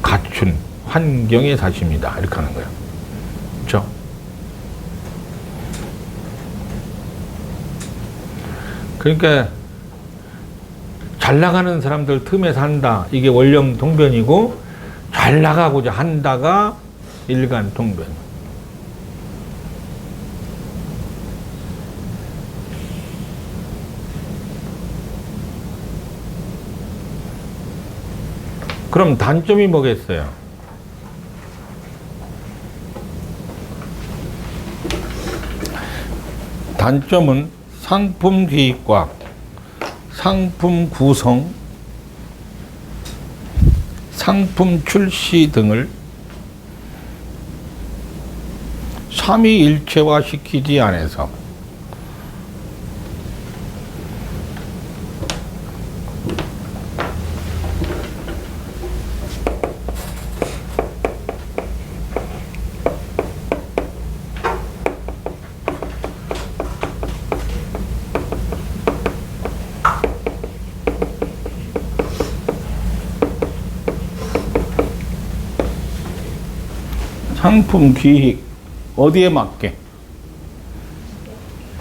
갖춘 환경의 사십니다. 이렇게 하는 거예요. 그렇죠? 그러니까 잘 나가는 사람들 틈에 산다, 이게 원령 통변이고, 잘 나가고자 한다가 일간 통변. 그럼 단점이 뭐겠어요? 단점은 상품 기획과 상품 구성, 상품 출시 등을 삼위일체화 시키지 않아서 상품 기획 어디에 맞게?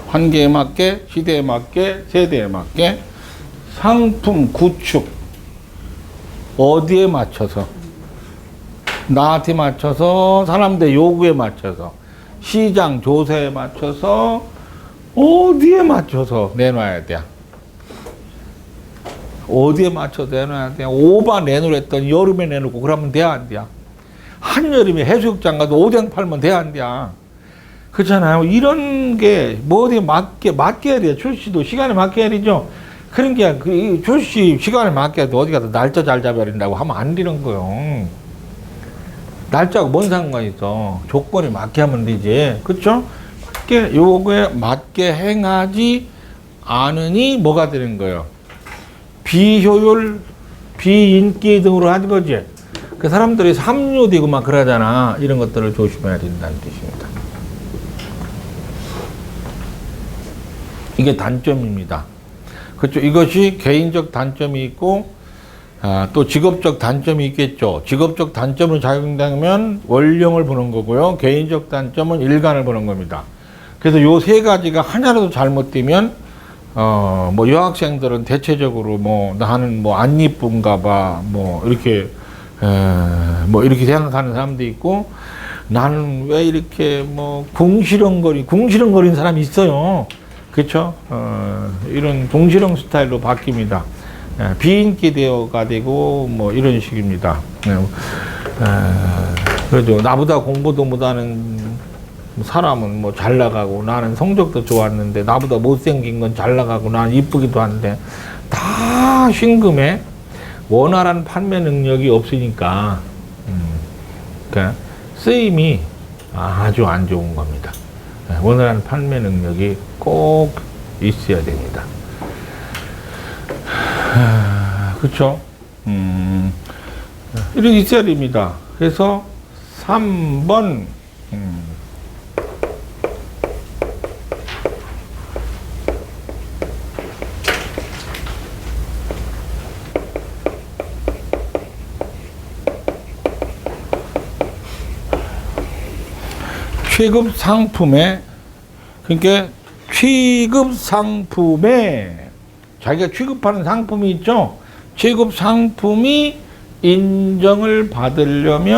환경에 맞게, 시대에 맞게, 세대에 맞게. 상품 구축 어디에 맞춰서? 나한테 맞춰서, 사람들 요구에 맞춰서, 시장 조세에 맞춰서, 어디에 맞춰서 내놔야 돼? 어디에 맞춰서 내놔야 돼? 오바 내놓으랬더니 여름에 내놓고 그러면 돼, 안 돼? 한여름에 해수욕장 가도 오뎅 팔면 돼, 안 돼? 그렇잖아요. 이런 게 뭐 어디에 맞게 해야 돼요. 출시도 시간에 맞게 해야 되죠. 그런 게 그 출시 시간에 맞게 해도 어디 가서 날짜 잘 잡아야된다고 하면 안 되는 거예요. 날짜하고 뭔 상관이 있어. 조건에 맞게 하면 되지. 그렇죠? 맞게, 요거에 맞게 행하지 않으니 뭐가 되는 거예요? 비효율, 비인기 등으로 하는 거지. 그 사람들이 삼류되고 막 그러잖아. 이런 것들을 조심해야 된다는 뜻입니다. 이게 단점입니다. 그렇죠. 이것이 개인적 단점이 있고, 또 직업적 단점이 있겠죠. 직업적 단점을 작용되면 원령을 보는 거고요. 개인적 단점은 일간을 보는 겁니다. 그래서 요 세 가지가 하나라도 잘못되면, 뭐 여학생들은 대체적으로 뭐 나는 뭐 안 이쁜가 봐, 뭐 이렇게 생각하는 사람도 있고, 나는 왜 이렇게 뭐 궁시렁거린 사람이 있어요. 그렇죠? 이런 궁시렁 스타일로 바뀝니다. 비인기 대어가 되고 뭐 이런 식입니다. 그렇죠. 나보다 공부도 못하는 사람은 뭐 잘 나가고, 나는 성적도 좋았는데 나보다 못생긴 건 잘 나가고, 나는 이쁘기도 한데, 다 신금에 원활한 판매 능력이 없으니까, 그러니까 쓰임이 아주 안 좋은 겁니다. 원활한 판매 능력이 꼭 있어야 됩니다. 그렇죠? 이렇게 있어야 됩니다. 그래서 3번 취급 상품에, 그러니까 취급 상품에 자기가 취급하는 상품이 있죠. 취급 상품이 인정을 받으려면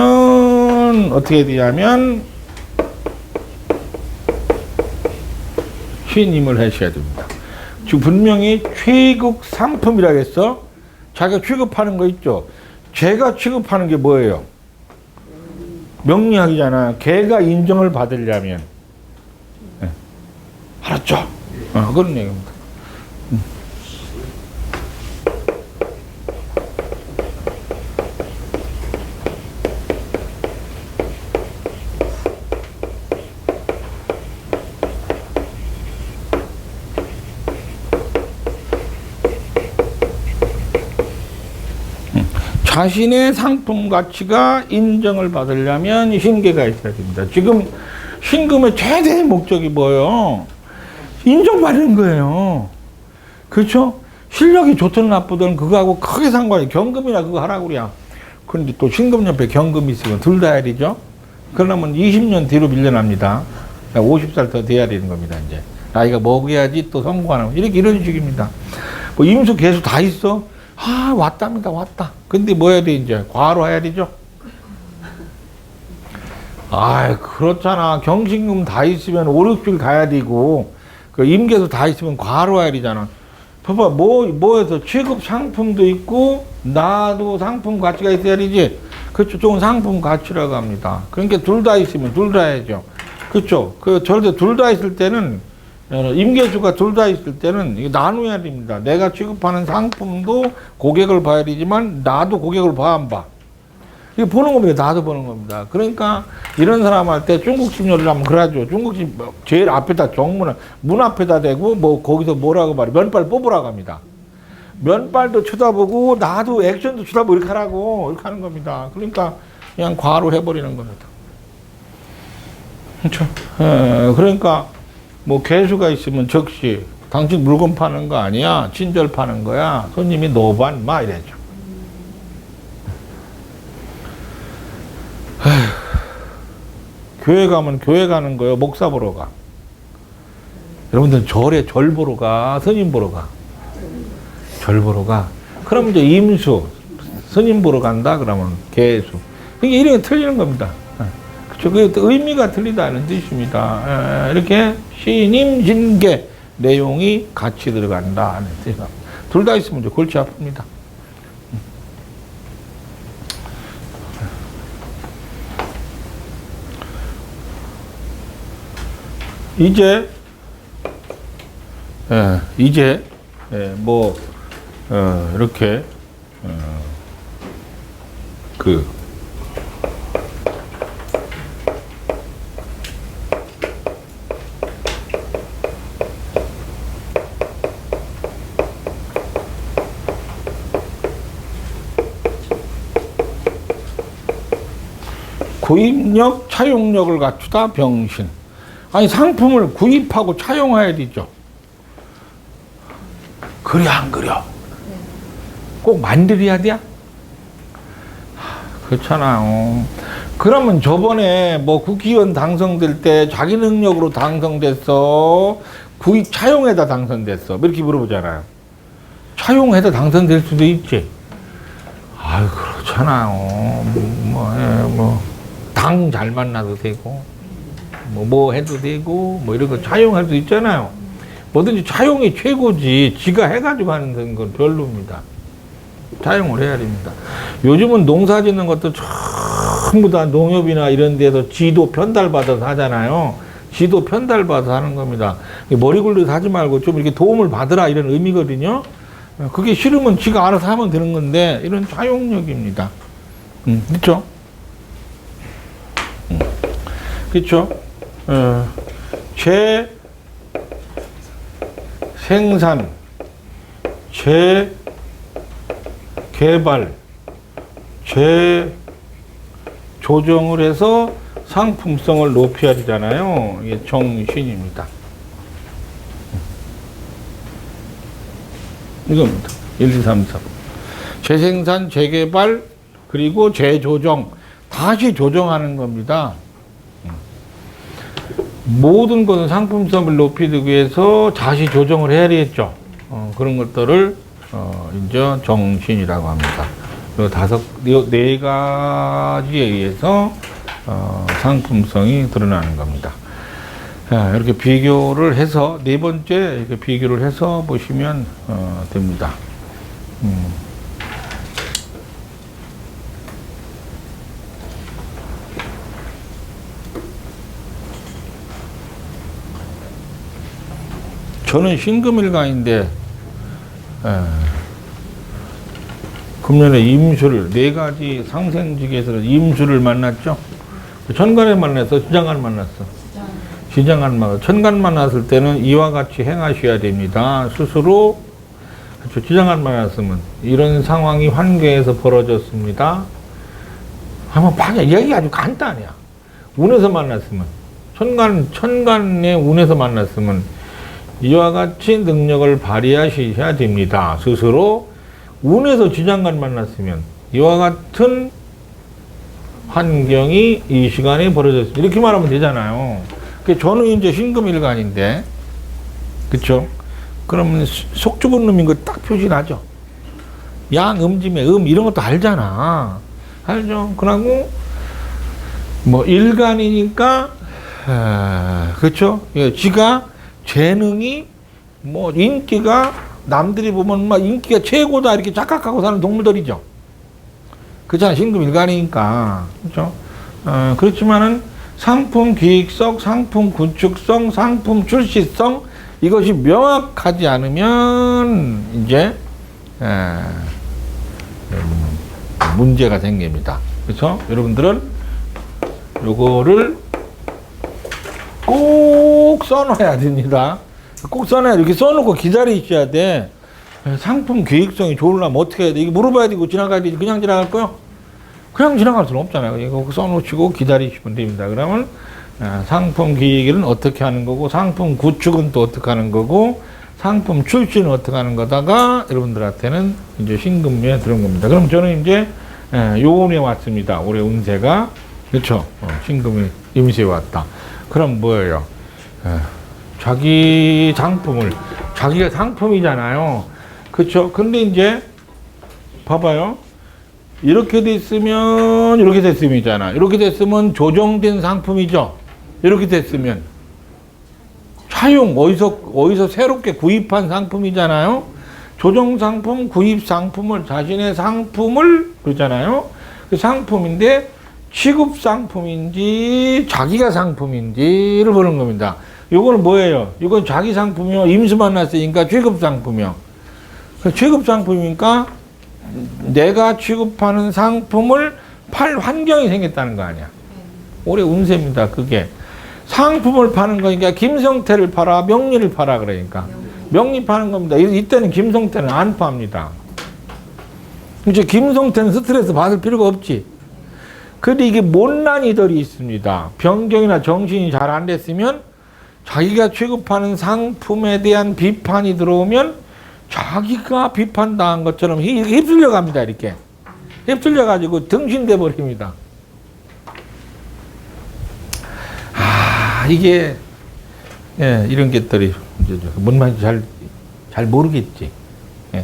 어떻게 되냐면 신임을 하셔야 됩니다. 지금 분명히 취급 상품이라 했어. 자기가 취급하는 거 있죠. 제가 취급하는 게 뭐예요? 명리학이잖아. 걔가 인정을 받으려면. 네. 알았죠? 그런 얘기입니다. 자신의 상품 가치가 인정을 받으려면 신계가 있어야 됩니다. 지금 신금의 최대의 목적이 뭐예요? 인정받는 거예요. 그렇죠? 실력이 좋든 나쁘든 그거하고 크게 상관이 경금이나 그거 하라고 그래야. 그런데 또 신금 옆에 경금이 있으면 둘 다 해야 되죠? 그러면 20년 뒤로 밀려납니다. 50살 더 돼야 되는 겁니다, 이제. 나이가 먹어야지 또 성공하는, 이런 식입니다. 뭐 임수 개수 다 있어? 왔답니다, 왔다. 근데 뭐 해야 돼, 이제? 과로 해야 되죠? 그렇잖아. 경신금 다 있으면 5, 6줄 가야 되고, 그 임계도 다 있으면 과로 해야 되잖아. 봐봐, 뭐해서 취급 상품도 있고, 나도 상품 가치가 있어야 되지. 그렇죠. 좋은 상품 가치라고 합니다. 그러니까 둘 다 있으면 둘 다 해야죠. 그렇죠. 저런데 둘 다 있을 때는, 임계수가 둘 다 있을 때는 이거 나눠야 됩니다. 내가 취급하는 상품도 고객을 봐야 되지만 나도 고객을 봐, 안 봐? 이거 보는 겁니다. 나도 보는 겁니다. 그러니까 이런 사람 할 때 중국집 요리를 하면 그러죠. 중국집 제일 앞에다 정문을 문 앞에다 대고 뭐 거기서 뭐라고 말해 면발 뽑으라고 합니다. 면발도 쳐다보고 나도 액션도 쳐다보고 이렇게 하라고 이렇게 하는 겁니다. 그러니까 그냥 과로 해버리는 겁니다. 그렇죠. 그러니까 뭐 개수가 있으면 적시 당신 물건 파는 거 아니야, 친절 파는 거야, 손님이 노반 마 이래죠. 교회 가면 교회 가는 거요, 목사 보러 가. 여러분들 절에 절 보러 가, 스님 보러 가. 절 보러 가. 그럼 이제 임수 스님 보러 간다 그러면 개수. 이게 이름이 틀리는 겁니다. 그 의미가 틀리다는 뜻입니다. 이렇게 신임 신계 내용이 같이 들어간다 하는 뜻입니다. 둘 다 있으면 이제 골치 아픕니다. 이제 이렇게 구입력, 차용력을 갖추다 병신. 아니 상품을 구입하고 차용해야 되죠. 그래 안 그려? 꼭 만들어야 돼? 그렇잖아요. 그러면 저번에 뭐 국회의원 당선될 때 자기 능력으로 당선됐어? 구입 차용해다 당선됐어? 이렇게 물어보잖아요. 차용해다 당선될 수도 있지. 그렇잖아요. 당 잘 만나도 되고, 뭐 해도 되고, 뭐 이런 거 차용할 수 있잖아요. 뭐든지 차용이 최고지, 지가 해가지고 하는 건 별로입니다. 차용을 해야 됩니다. 요즘은 농사 짓는 것도 전부 다 농협이나 이런 데서 지도 편달받아서 하잖아요. 지도 편달받아서 하는 겁니다. 머리 굴려서 하지 말고 좀 이렇게 도움을 받으라 이런 의미거든요. 그게 싫으면 지가 알아서 하면 되는 건데, 이런 차용력입니다. 그렇죠? 그렇죠? 재생산, 재개발, 재조정을 해서 상품성을 높여야 되잖아요. 이게 정신입니다. 이겁니다. 1, 2, 3, 4. 재생산, 재개발, 그리고 재조정. 다시 조정하는 겁니다. 모든 것은 상품성을 높이기 위해서 다시 조정을 해야 되겠죠. 그런 것들을 이제 정신이라고 합니다. 네 가지에 의해서 상품성이 드러나는 겁니다. 이렇게 비교를 해서 네 번째 이렇게 비교를 해서 보시면 됩니다. 저는 신금일간인데 금년에 임수를 네 가지 상생직에서 임수를 만났죠. 천간에 만나서 지장간 만났어. 지장간 만났어. 천간 만났을 때는 이와 같이 행하셔야 됩니다. 스스로 그렇죠. 지장간 만났으면 이런 상황이 환경에서 벌어졌습니다. 한번 봐야 이야기 아주 간단해요. 운에서 만났으면 천간의 운에서 만났으면 이와 같이 능력을 발휘하셔야 됩니다. 스스로 운에서 지장간 만났으면 이와 같은 환경이 이 시간에 벌어졌습니다. 이렇게 말하면 되잖아요. 저는 이제 신금일간인데, 그쵸? 그러면 속 좁은 놈인 거 딱 표시나죠? 양, 음짐의 이런 것도 알잖아. 알죠? 그러고, 일간이니까, 그쵸? 지가 재능이, 인기가, 남들이 보면 인기가 최고다 이렇게 착각하고 사는 동물들이죠. 그렇잖아. 신금일간이니까. 그렇죠? 그렇지만은 상품 기획성, 상품 구축성, 상품 출시성 이것이 명확하지 않으면 이제 문제가 생깁니다. 그렇죠? 여러분들은 요거를 꼭 써놔야 됩니다. 꼭 써놔야 이렇게 써놓고 기다리셔야 돼. 상품 기획성이 좋으려면 어떻게 해야 돼? 이거 물어봐야 되고 지나가야 되지. 그냥 지나갈 거요? 그냥 지나갈 수는 없잖아요. 이거 써놓으시고 기다리시면 됩니다. 그러면 상품 기획은 어떻게 하는 거고, 상품 구축은 또 어떻게 하는 거고, 상품 출시는 어떻게 하는 거다가 여러분들한테는 이제 신금에 들은 겁니다. 그럼 저는 이제 요운에 왔습니다. 올해 운세가. 그렇죠? 신금이 임시에 왔다. 그럼 뭐예요? 자기 상품을, 자기가 상품이잖아요. 그쵸? 근데 이제, 봐봐요. 이렇게 됐으면, 이렇게 됐음이잖아. 이렇게 됐으면 조정된 상품이죠. 이렇게 됐으면. 차용, 어디서 새롭게 구입한 상품이잖아요. 조정 상품, 구입 상품을, 자신의 상품을, 그러잖아요. 그 상품인데, 취급 상품인지, 자기가 상품인지를 보는 겁니다. 요거는 뭐예요? 이건 자기 상품이요. 임수 만났으니까 취급 상품이요. 취급 상품이니까 내가 취급하는 상품을 팔 환경이 생겼다는 거 아니야. 올해 운세입니다. 그게. 상품을 파는 거니까 김성태를 팔아, 명리를 팔아 그러니까. 명리 파는 겁니다. 이때는 김성태는 안 팝니다. 이제 김성태는 스트레스 받을 필요가 없지. 근데 이게 못난이들이 있습니다. 변경이나 정신이 잘 안 됐으면 자기가 취급하는 상품에 대한 비판이 들어오면 자기가 비판당한 것처럼 휩쓸려 갑니다. 이렇게. 휩쓸려 가지고 등신돼 버립니다. 이게, 이런 것들이, 뭔 말인지 잘 모르겠지.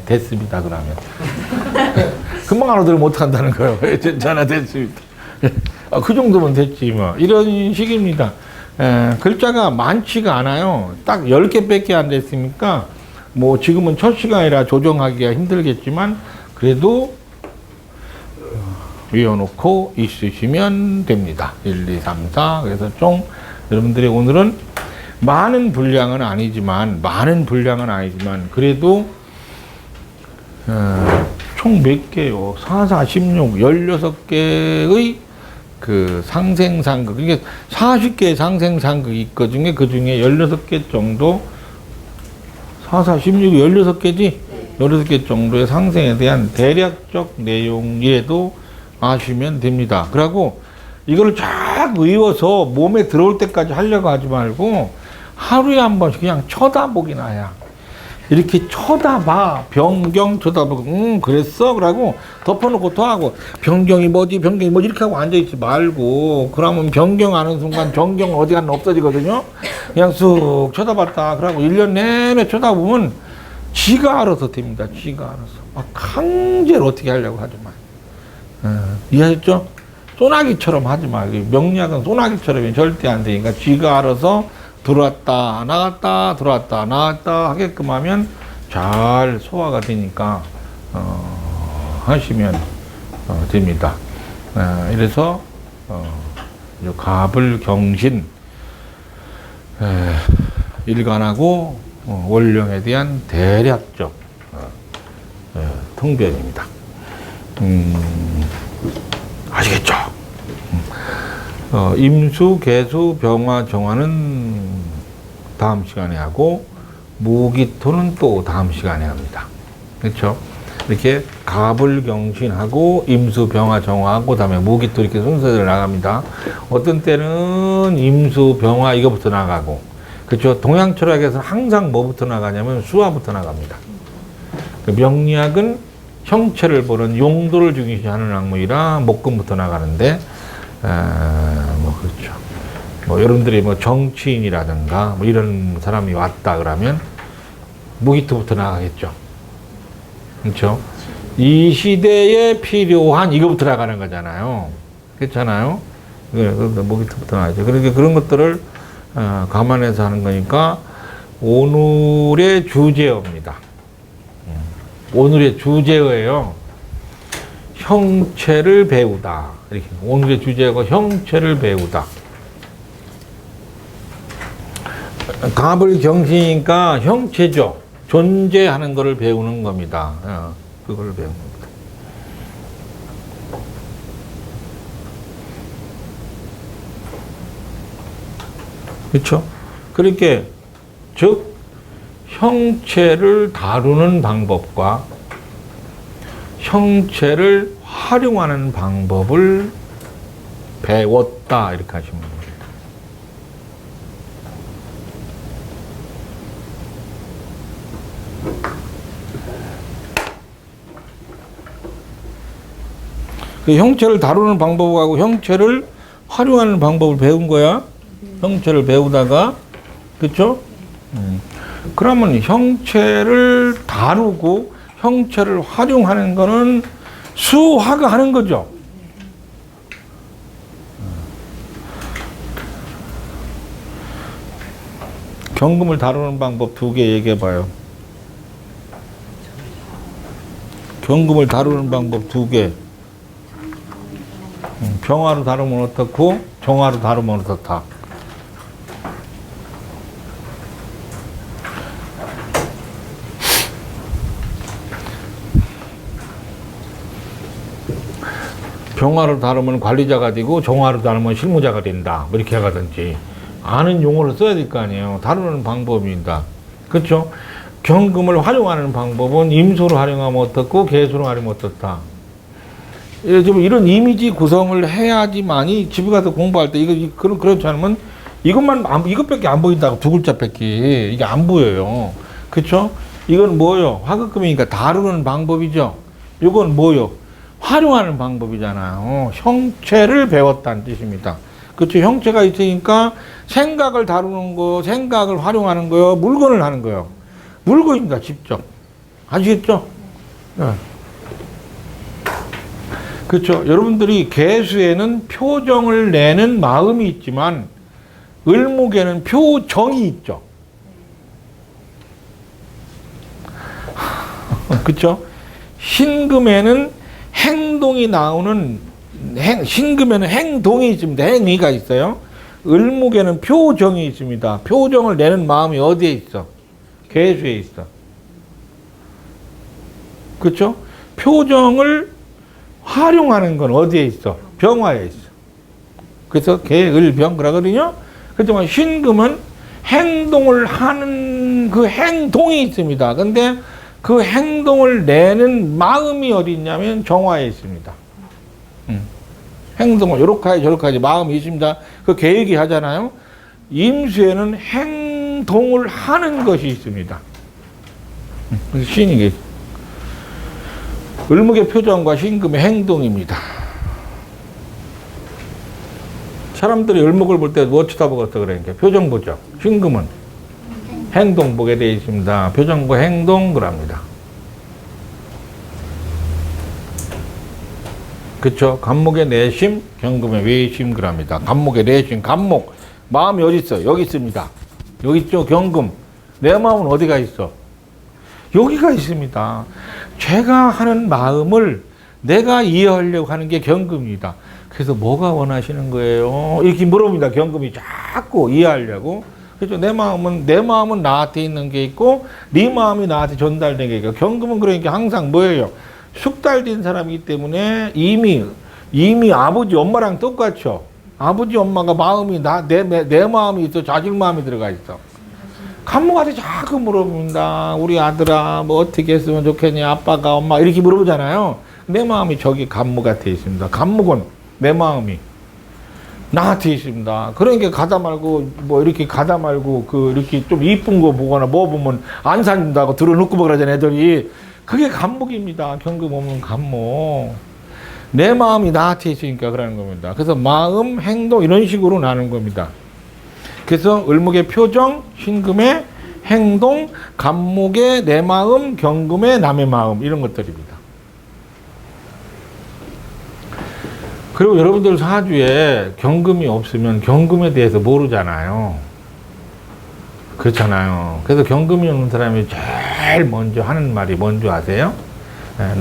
됐습니다. 그러면. 금방 알아들으면 못한다는 거예요. 전화 됐습니다. 그 정도면 됐지, 뭐. 이런 식입니다. 글자가 많지가 않아요. 딱 10개밖에 안 됐으니까, 지금은 첫 시간이라 조정하기가 힘들겠지만, 그래도, 외워놓고 있으시면 됩니다. 1, 2, 3, 4. 그래서 여러분들이 오늘은 많은 분량은 아니지만, 그래도, 총 몇 개요? 4, 4, 16, 16개의 그 상생상극. 이게 40개의 상생상극이 있거든요. 그 중에 16개 정도, 4, 4, 16, 16개지? 네. 16개 정도의 상생에 대한 대략적 내용이라도 아시면 됩니다. 그리고 이걸 쫙 외워서 몸에 들어올 때까지 하려고 하지 말고 하루에 한 번씩 그냥 쳐다보기나 해야. 이렇게 쳐다봐. 변경 쳐다보고, 그랬어? 그러고 덮어놓고 또 하고, 변경이 뭐지, 이렇게 하고 앉아있지 말고, 그러면 변경하는 순간 변경 어디 갔나 없어지거든요? 그냥 쑥 쳐다봤다. 그러고 1년 내내 쳐다보면 지가 알아서 됩니다. 지가 알아서. 막 강제로 어떻게 하려고 하지 마. 이해했죠? 소나기처럼 하지 마. 명리학은 소나기처럼 절대 안 되니까 지가 알아서 들어왔다 나갔다 들어왔다 나갔다 하게끔 하면 잘 소화가 되니까 하시면 됩니다. 이래서 갑을경신 일간하고 원령에 대한 대략적 통변입니다. 아시겠죠? 임수, 개수, 병화, 정화는 다음 시간에 하고 무기토는 또 다음 시간에 합니다. 그렇죠? 이렇게 갑을 경신하고 임수, 병화, 정화하고 그다음에 무기토 이렇게 순서대로 나갑니다. 어떤 때는 임수, 병화 이거부터 나가고 그렇죠? 동양 철학에서는 항상 뭐부터 나가냐면 수화부터 나갑니다. 그 명리학은 형체를 보는 용도를 중시하는 학문이라 목금부터 나가는데 그렇죠. 여러분들이 정치인이라든가 이런 사람이 왔다 그러면 무기토부터 나가겠죠. 그렇죠? 이 시대에 필요한 이거부터 나가는 거잖아요. 그렇잖아요. 무기토부터 나가죠. 그러니까 그런 것들을 감안해서 하는 거니까 오늘의 주제어입니다. 오늘의 주제어예요. 형체를 배우다. 이렇게 오늘의 주제가 형체를 배우다. 갑을 경시니까 형체죠. 존재하는 것을 배우는 겁니다. 그걸 배우는 겁니다. 그렇죠? 그렇게 즉 형체를 다루는 방법과 형체를 활용하는 방법을 배웠다 이렇게 하시면 됩니다. 그 형체를 다루는 방법하고 형체를 활용하는 방법을 배운 거야. 형체를 배우다가 그렇죠? 그러면 형체를 다루고 형체를 활용하는 거는 수화가 하는 거죠. 경금을 다루는 방법 2개 얘기해 봐요. 경금을 다루는 방법 2개. 병화로 다루면 어떻고 정화로 다루면 어떻다. 병화로 다루면 관리자가 되고 정화로 다루면 실무자가 된다. 뭐 이렇게 하든지 아는 용어를 써야 될 거 아니에요. 다루는 방법입니다. 그렇죠? 경금을 활용하는 방법은 임수로 활용하면 어떻고 개수로 활용하면 어떻다. 좀 이런 이미지 구성을 해야지만이 집에 가서 공부할 때 그렇지 않으면 이것밖에 안 보인다고 2글자밖에 이게 안 보여요. 그렇죠? 이건 뭐요? 화극금이니까 다루는 방법이죠. 이건 뭐요? 활용하는 방법이잖아요. 형체를 배웠다는 뜻입니다. 그렇죠? 형체가 있으니까 생각을 다루는 거, 생각을 활용하는 거요, 물건을 하는 거요. 물건입니다, 직접. 아시겠죠? 네. 그렇죠? 여러분들이 개수에는 표정을 내는 마음이 있지만 을목에는 표정이 있죠. 그렇죠? 신금에는 행동이 나오는 신금에는 행동이 있습니다. 행위가 있어요. 을목에는 표정이 있습니다. 표정을 내는 마음이 어디에 있어? 개수에 있어. 그렇죠? 표정을 활용하는 건 어디에 있어? 병화에 있어. 그래서 개을병 그러거든요. 그렇지만 신금은 행동을 하는 그 행동이 있습니다. 근데 그 행동을 내는 마음이 어디 있냐면 정화에 있습니다. 행동을 요렇게 하지 저렇게 하지 마음이 있습니다. 그 계획이 하잖아요. 임수에는 행동을 하는 것이 있습니다. 그래서 신이 을목의 표정과 신금의 행동입니다. 사람들이 을목을 볼 때 뭐 쳐다보겠다 그러니까 표정 보죠. 신금은 행동 보게 되어 있습니다. 표정과 행동 그럽니다. 그렇죠? 간목의 내심, 경금의 외심 그럽니다. 간목의 내심, 간목 마음이 어디 있어? 여기 있습니다. 여기 있죠, 경금. 내 마음은 어디가 있어? 여기가 있습니다. 제가 하는 마음을 내가 이해하려고 하는 게 경금입니다. 그래서 뭐가 원하시는 거예요? 이렇게 물어봅니다. 경금이 자꾸 이해하려고. 그렇죠. 내 마음은 나한테 있는 게 있고, 네 마음이 나한테 전달된 게 있고, 경금은 그러니까 항상 뭐예요? 숙달된 사람이기 때문에 이미 아버지, 엄마랑 똑같죠. 아버지, 엄마가 마음이 내 마음이 있어, 자식 마음이 들어가 있어. 간모한테 자꾸 물어봅니다. 우리 아들아, 뭐 어떻게 했으면 좋겠냐, 아빠가, 엄마 이렇게 물어보잖아요. 내 마음이 저기 간모가 돼 있습니다. 간목은 내 마음이 나한테 있습니다. 그러니까 가다 말고 이렇게 좀 이쁜 거 보거나 뭐 보면 안 산다고 들어놓고 그러잖아요, 애들이. 그게 간목입니다. 경금 없는 간목. 내 마음이 나한테 있으니까 그러는 겁니다. 그래서 마음, 행동 이런 식으로 나눈 겁니다. 그래서 을목의 표정, 신금의 행동, 간목의 내 마음, 경금의 남의 마음 이런 것들입니다. 그리고 여러분들 사주에 경금이 없으면 경금에 대해서 모르잖아요. 그렇잖아요. 그래서 경금이 없는 사람이 제일 먼저 하는 말이 뭔지 아세요?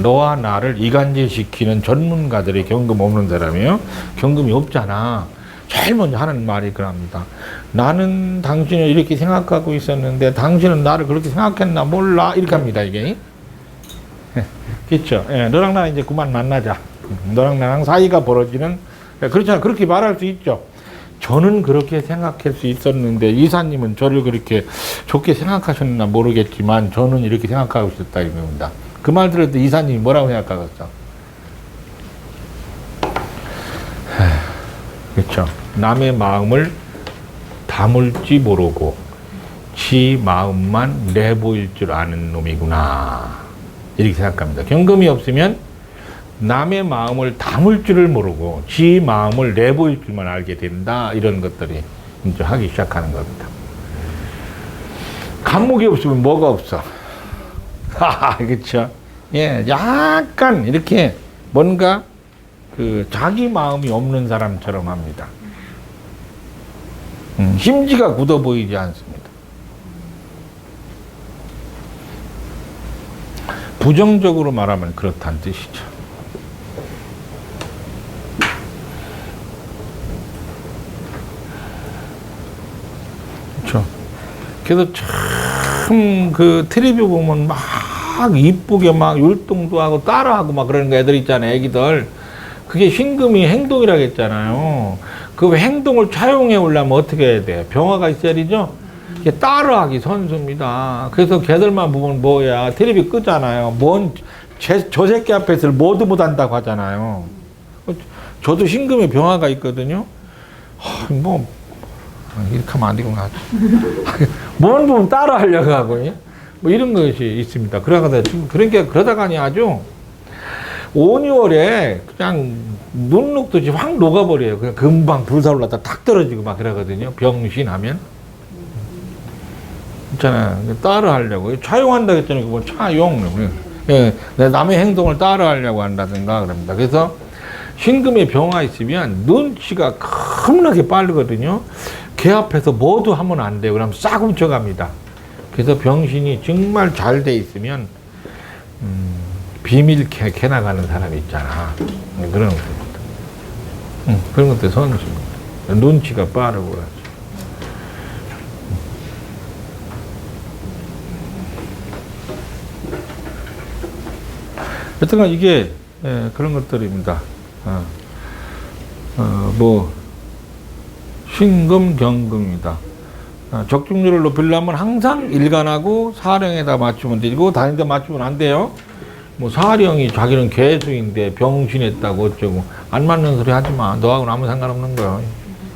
너와 나를 이간질시키는 전문가들이 경금 없는 사람이에요. 경금이 없잖아. 제일 먼저 하는 말이 그럽니다. 나는 당신을 이렇게 생각하고 있었는데 당신은 나를 그렇게 생각했나 몰라. 이렇게 합니다, 이게. 그렇죠. 너랑 나랑 이제 그만 만나자. 너랑 나랑 사이가 벌어지는, 그렇잖아. 그렇게 말할 수 있죠. 저는 그렇게 생각할 수 있었는데 이사님은 저를 그렇게 좋게 생각하셨나 모르겠지만 저는 이렇게 생각하고 있었다 이겁니다. 그 말 들을 때 이사님이 뭐라고 생각하겠어? 그렇죠. 남의 마음을 다물지 모르고 지 마음만 내보일 줄 아는 놈이구나 이렇게 생각합니다. 경금이 없으면 남의 마음을 담을 줄을 모르고 지 마음을 내보일 줄만 알게 된다. 이런 것들이 이제 하기 시작하는 겁니다. 간목이 없으면 뭐가 없어? 그렇죠. 예, 약간 이렇게 뭔가 그 자기 마음이 없는 사람처럼 합니다. 심지가 굳어 보이지 않습니다. 부정적으로 말하면 그렇다는 뜻이죠. 그래서 참 그 텔레비 보면 막 이쁘게 막 율동도 하고 따라하고 막 그러는 거 애들 있잖아요, 애기들. 그게 신금이 행동이라고 했잖아요. 그 행동을 차용해 오려면 어떻게 해야 돼? 병화가 있어야 되죠? 이게 따라하기 선수입니다. 그래서 걔들만 보면 뭐야, 텔레비 끄잖아요. 저 새끼 앞에서 뭐도 못한다고 하잖아요. 저도 신금에 병화가 있거든요. 이렇게 하면 안 되구나. 뭔 보면 따라 하려고 하고, 뭐 이런 것이 있습니다. 그러다가니 아주 5, 6월에 그냥 눈 녹듯이 확 녹아버려요. 그냥 금방 불살올랐다 탁 떨어지고 막 그러거든요. 병신하면. 있잖아요. 따라 하려고. 차용한다 했잖아요. 그거 차용. 예, 남의 행동을 따라 하려고 한다든가 그럽니다. 그래서 신금에 병화 있으면 눈치가 겁나게 빠르거든요. 걔 앞에서 뭐도 하면 안 돼요. 그럼 싹 훔쳐갑니다. 그래서 병신이 정말 잘 돼 있으면 비밀 캐 나가는 사람이 있잖아. 그런 것입니다. 그런 것들 선수입니다. 눈치가 빠르고 그러죠. 여튼간 이게 그런 것들입니다. 신금, 경금입니다. 적중률을 높이려면 항상 일간하고 사령에다 맞추면 되고 단위에다 맞추면 안 돼요. 뭐 사령이 자기는 개수인데 병신했다고 어쩌고 안 맞는 소리 하지 마. 너하고는 아무 상관없는 거예요.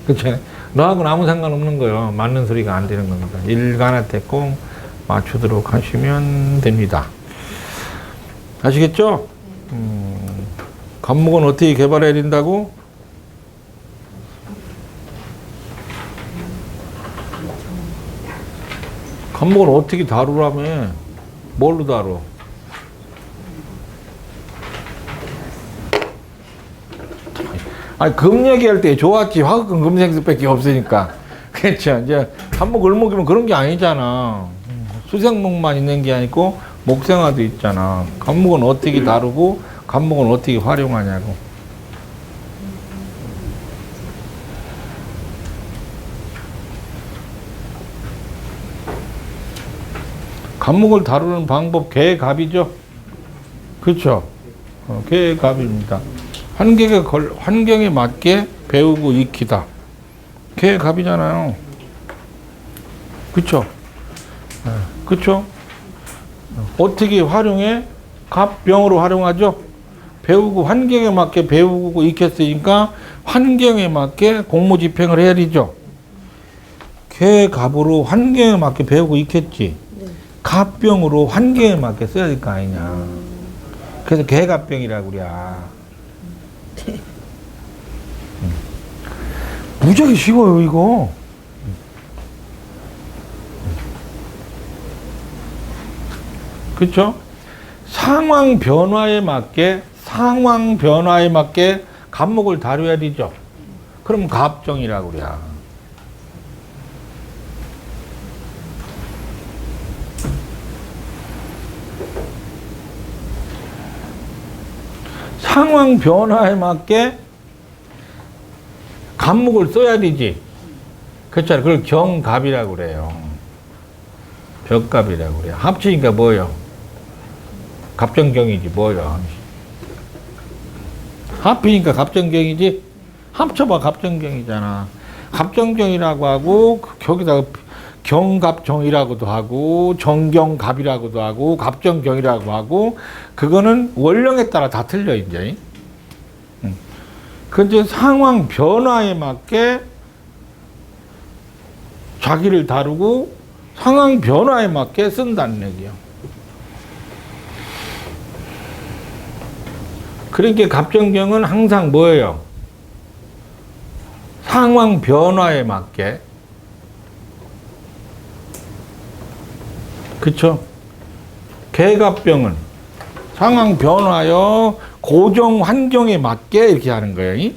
그렇잖아요. 너하고는 아무 상관없는 거예요. 맞는 소리가 안 되는 겁니다. 일간한테 꼭 맞추도록 하시면 됩니다. 아시겠죠? 간목은 어떻게 개발해야 된다고? 간목은 어떻게 다루라며? 뭘로 다뤄? 아니, 금 얘기할 때 좋았지. 화극금 금생수밖에 없으니까. 그렇죠. 이제 감목, 을목이면 그런 게 아니잖아. 수생목만 있는 게 아니고 목생화도 있잖아. 감목은 어떻게 다루고 감목은 어떻게 활용하냐고. 감목을 다루는 방법 개갑이죠. 그렇죠. 개갑입니다. 환경에 맞게 배우고 익히다. 개갑이잖아요. 그렇죠. 그렇죠. 어떻게 활용해? 갑병으로 활용하죠. 배우고 환경에 맞게 배우고 익혔으니까 환경에 맞게 공무집행을 해야 되죠. 개갑으로 환경에 맞게 배우고 익혔지. 갑병으로 환경에 맞게 써야 될 거 아니냐. 그래서 개갑병이라고 그래. 무지하게 쉬워요 이거. 그렇죠? 상황 변화에 맞게 갑목을 다뤄야 되죠. 그럼 갑정이라고 그래. 상황 변화에 맞게 갑목을 써야 되지. 그렇잖아요. 그걸 경갑이라고 그래요. 벽갑이라고 그래요. 합치니까 뭐예요? 갑정경이지 뭐예요? 합이니까 갑정경이지. 합쳐봐 갑정경이잖아. 갑정경이라고 하고 거기다가 경갑정이라고도 하고 정경갑이라고도 하고 갑정경이라고 하고 그거는 원령에 따라 다 틀려 이제. 근데 상황 변화에 맞게 자기를 다루고 상황 변화에 맞게 쓴다는 얘기예요. 그러니까 갑정경은 항상 뭐예요? 상황 변화에 맞게. 그쵸? 개갑병은 상황 변화요 고정 환경에 맞게 이렇게 하는 거예요.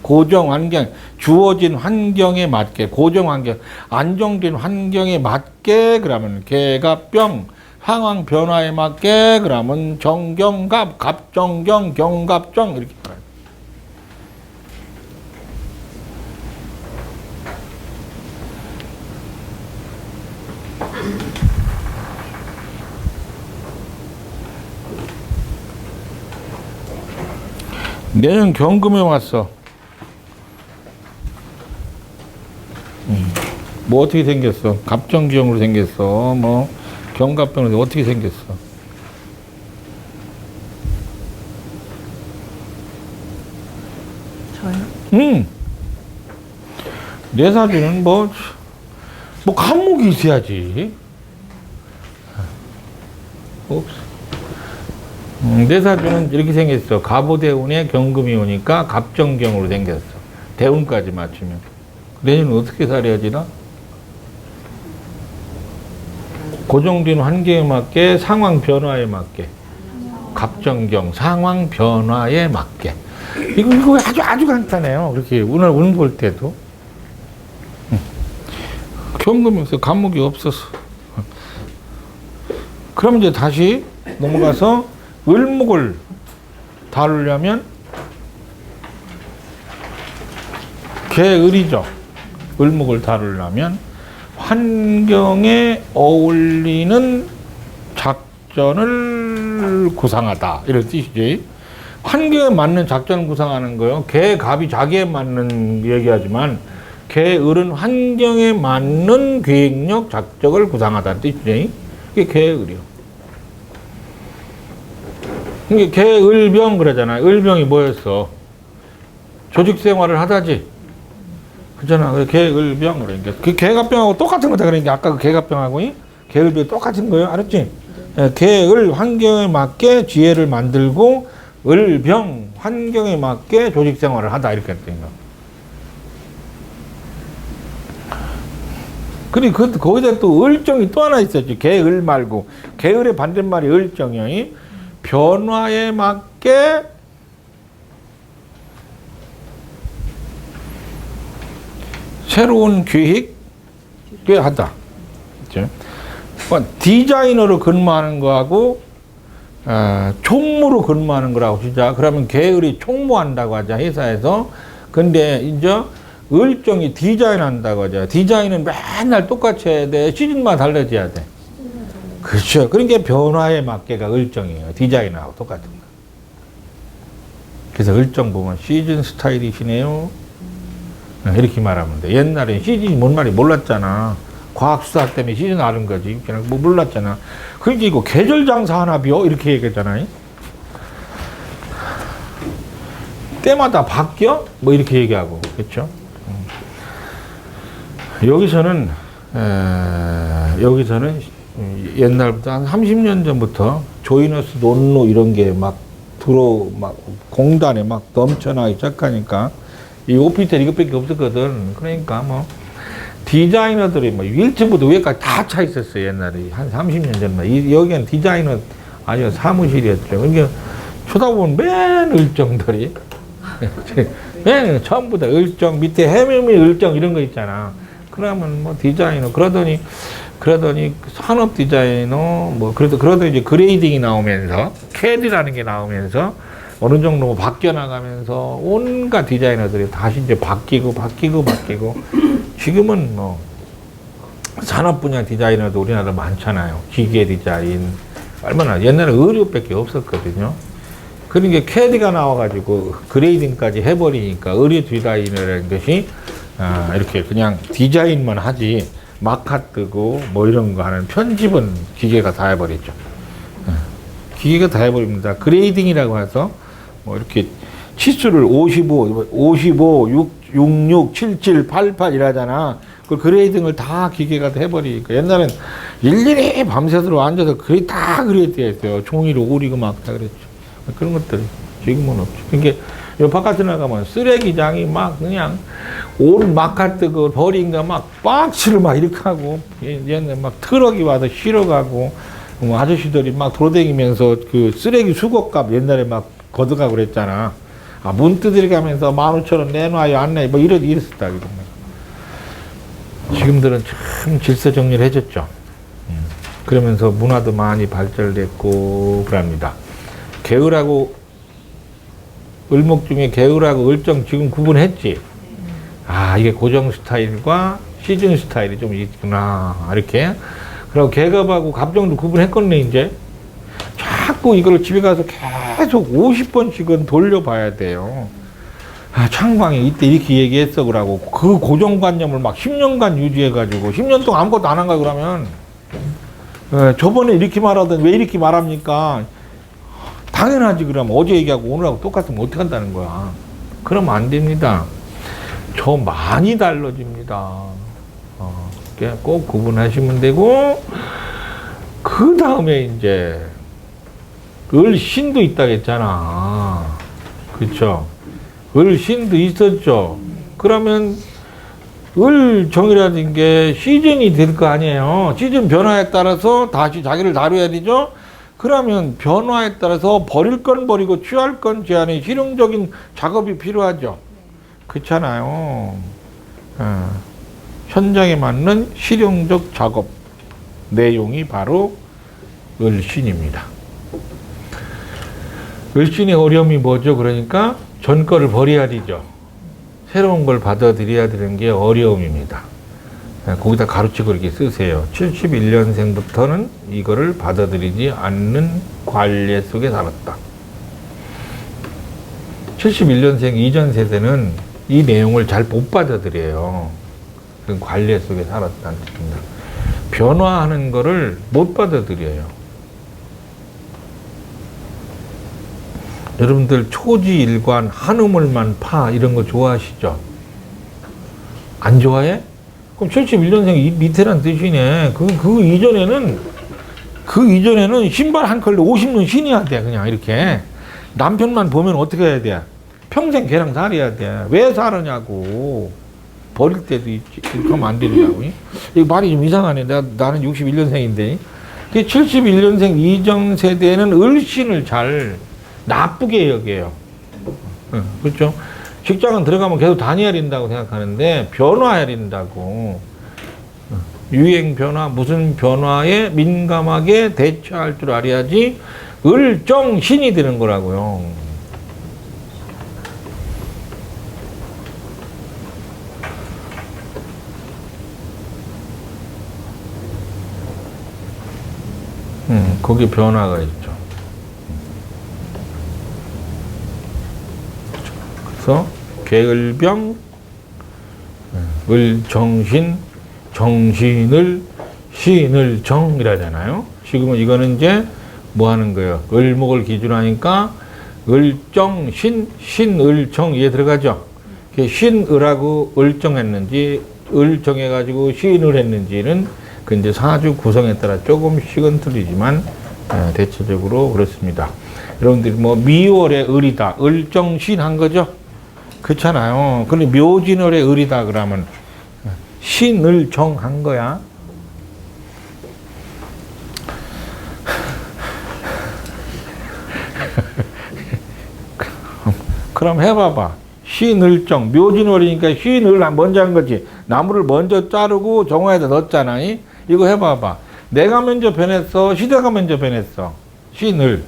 고정 환경, 주어진 환경에 맞게, 고정 환경, 안정된 환경에 맞게, 그러면 개갑병, 상황 변화에 맞게, 그러면 정경갑, 갑정경, 경갑정, 이렇게 말해요. 내년 경금에 왔어. 뭐 어떻게 생겼어? 갑정경으로 생겼어. 뭐 경갑병으로 어떻게 생겼어? 저요? 내 사주는 뭐 감목이 있어야지. 없어. 내 사주는 이렇게 생겼어. 갑오대운에 경금이 오니까 갑정경으로 생겼어. 대운까지 맞추면. 내년은 어떻게 살아야 되나? 고정된 환경에 맞게, 상황 변화에 맞게. 갑정경, 상황 변화에 맞게. 이거 아주 간단해요. 그렇게 운 볼 때도. 경금에서 갑목이 없었어. 그럼 이제 다시 넘어가서 을목을 다루려면 개을이죠. 을목을 다루려면 환경에 어울리는 작전을 구상하다 이런 뜻이지. 환경에 맞는 작전을 구상하는 거요. 개갑이 자기에 맞는 얘기하지만 개을은 환경에 맞는 계획력 작전을 구상하다는 뜻이지. 이게 개을이요. 이게 개을병 그러잖아요. 을병이 뭐였어? 조직 생활을 하다지. 그잖아. 그래 개을병 그러니까 그 개갑병하고 똑같은 거다. 그러니까 아까 그 개갑병하고 개을병이 똑같은 거예요. 알았지? 개을 환경에 맞게 지혜를 만들고 을병 환경에 맞게 조직 생활을 하다 이렇게 했던 거. 그리고 거기다 또 을정이 또 하나 있었지. 개을 말고 개을의 반대말이 을정이요. 변화에 맞게 새로운 계획, 꽤 하다. 그죠? 디자이너로 근무하는 거하고, 총무로 근무하는 거라고 진짜. 그러면 계열이 총무한다고 하자, 회사에서. 근데 이제 일정이 디자인한다고 하자. 디자인은 맨날 똑같이 해야 돼. 시즌만 달라져야 돼. 그렇죠. 그러니까 변화에 맞게가 일정이에요. 디자인하고 똑같은 거. 그래서 일정 보면 시즌 스타일이시네요. 이렇게 말하면 돼. 옛날에 시즌이 뭔 말이 몰랐잖아. 과학수사 때문에 시즌 아는 거지. 그냥 뭐 몰랐잖아. 그러니까 이거 계절 장사 하나 비어? 이렇게 얘기했잖아요. 때마다 바뀌어? 뭐 이렇게 얘기하고. 그렇죠? 여기서는 옛날부터 한 30년 전부터 조이너스 논노 이런 게 막 막 공단에 막 넘쳐나기 시작하니까 이 오피스텔 이것밖에 없었거든. 그러니까 뭐 디자이너들이 뭐 1층부터 위에까지 다 차 있었어요. 옛날에 한 30년 전만. 여기는 디자이너 아주 사무실이었죠. 그러니까 쳐다보면 맨 일정들이 맨 처음부터 일정 밑에 해밀밀 일정 이런 거 있잖아. 그러면 뭐 디자이너 그러더니 산업 디자이너 뭐 그러더니 이제 그레이딩이 나오면서 CAD라는 게 나오면서 어느 정도 바뀌어 나가면서 온갖 디자이너들이 다시 이제 바뀌고 지금은 뭐 산업 분야 디자이너도 우리나라 많잖아요. 기계 디자인 얼마나 옛날에 의료밖에 없었거든요. 그러니까 CAD가 나와가지고 그레이딩까지 해버리니까 의료 디자이너라는 것이 이렇게 그냥 디자인만 하지 마카 뜨고 뭐 이런 거 하는 편집은 기계가 다 해버리죠. 기계가 다 해버립니다. 그레이딩이라고 해서 뭐 이렇게 치수를 55, 66, 77, 88 이라잖아. 그 그레이딩을 다 기계가 다 해버리니까 옛날엔 일일이 밤새도록 앉아서 다 그레이딩 했어요. 종이로 오리고 막 다 그랬죠. 그런 것들이 지금은 없죠. 그러니까 요 바깥에 나가면 쓰레기장이 막 그냥 온 마카 뜨고 버린 거 막 박스를 막 이렇게 하고 얘는 막 트럭이 와서 실어가고 뭐 아저씨들이 막 돌아다니면서 그 쓰레기 수거값 옛날에 막 걷어가고 그랬잖아. 문 두드려가면서 15,000원 내놔요 안 내? 뭐 이랬었다. 지금들은 참 질서 정리를 해줬죠. 그러면서 문화도 많이 발전됐고 그럽니다. 게으라고 을목 중에 게으라고 을정 지금 구분했지. 이게 고정 스타일과 시즌 스타일이 좀 있구나 이렇게. 그리고 계급하고 갑정도 구분했겠네 이제. 자꾸 이걸 집에 가서 계속 50번씩은 돌려봐야 돼요. 창광이 이때 이렇게 얘기했어 그러고 그 고정관념을 막 10년간 유지해가지고 10년 동안 아무것도 안 한 거야 그러면 저번에 이렇게 말하던 왜 이렇게 말합니까? 당연하지. 그러면 어제 얘기하고 오늘하고 똑같으면 어떻게 한다는 거야. 그러면 안 됩니다. 저 많이 달라집니다. 꼭 구분하시면 되고 그 다음에 이제 을신도 있다고 했잖아. 그쵸? 을신도 있었죠. 그러면 을정이라는 게 시즌이 될 거 아니에요. 시즌 변화에 따라서 다시 자기를 다뤄야 되죠. 그러면 변화에 따라서 버릴 건 버리고 취할 건 취하는 실용적인 작업이 필요하죠. 그렇잖아요. 현장에 맞는 실용적 작업 내용이 바로 을신입니다. 을신의 어려움이 뭐죠? 그러니까 전 거를 버려야 되죠. 새로운 걸 받아들여야 되는 게 어려움입니다. 거기다 가로치고 이렇게 쓰세요. 71년생부터는 이거를 받아들이지 않는 관례 속에 살았다. 71년생 이전 세대는 이 내용을 잘 못 받아들여요. 그 관례 속에 살았다는 뜻입니다. 변화하는 거를 못 받아들여요. 여러분들 초지일관 한우물만 파 이런 거 좋아하시죠? 안 좋아해? 그럼 71년생 밑에란 뜻이네. 그 이전에는 신발 한 컬레 50년 신어야 돼. 그냥 이렇게. 남편만 보면 어떻게 해야 돼? 평생 걔랑 살아야 돼. 왜 살았냐고. 버릴 때도 있지. 그렇게 하면 안 된다고. 이거 말이 좀 이상하네. 나는 61년생인데. 71년생 이전 세대는 을신을 잘 나쁘게 여겨요. 그렇죠? 직장은 들어가면 계속 다녀야 된다고 생각하는데 변화해야 된다고. 유행 변화, 무슨 변화에 민감하게 대처할 줄 알아야지 을정신이 되는 거라고요. 거기 변화가 있죠. 그래서 계을병, 을정신, 정신을 신을 정이라잖아요. 지금은 이거는 이제 뭐 하는 거예요? 을목을 기준으로 하니까 을정신, 신을정 이해 들어가죠? 신을하고 을정했는지, 을정해가지고 신을 했는지는 그 이제 사주 구성에 따라 조금씩은 틀리지만 대체적으로 그렇습니다. 여러분들이 뭐 미월의 을이다, 을정신 한 거죠? 그렇잖아요. 근데 묘진월의 을이다 그러면 신을정 한 거야. 그럼 해봐봐. 신을정, 묘진월이니까 신을 먼저 한 거지. 나무를 먼저 자르고 정화에다 넣었잖아. 이거 해봐봐. 내가 먼저 변했어? 시대가 먼저 변했어? 신을.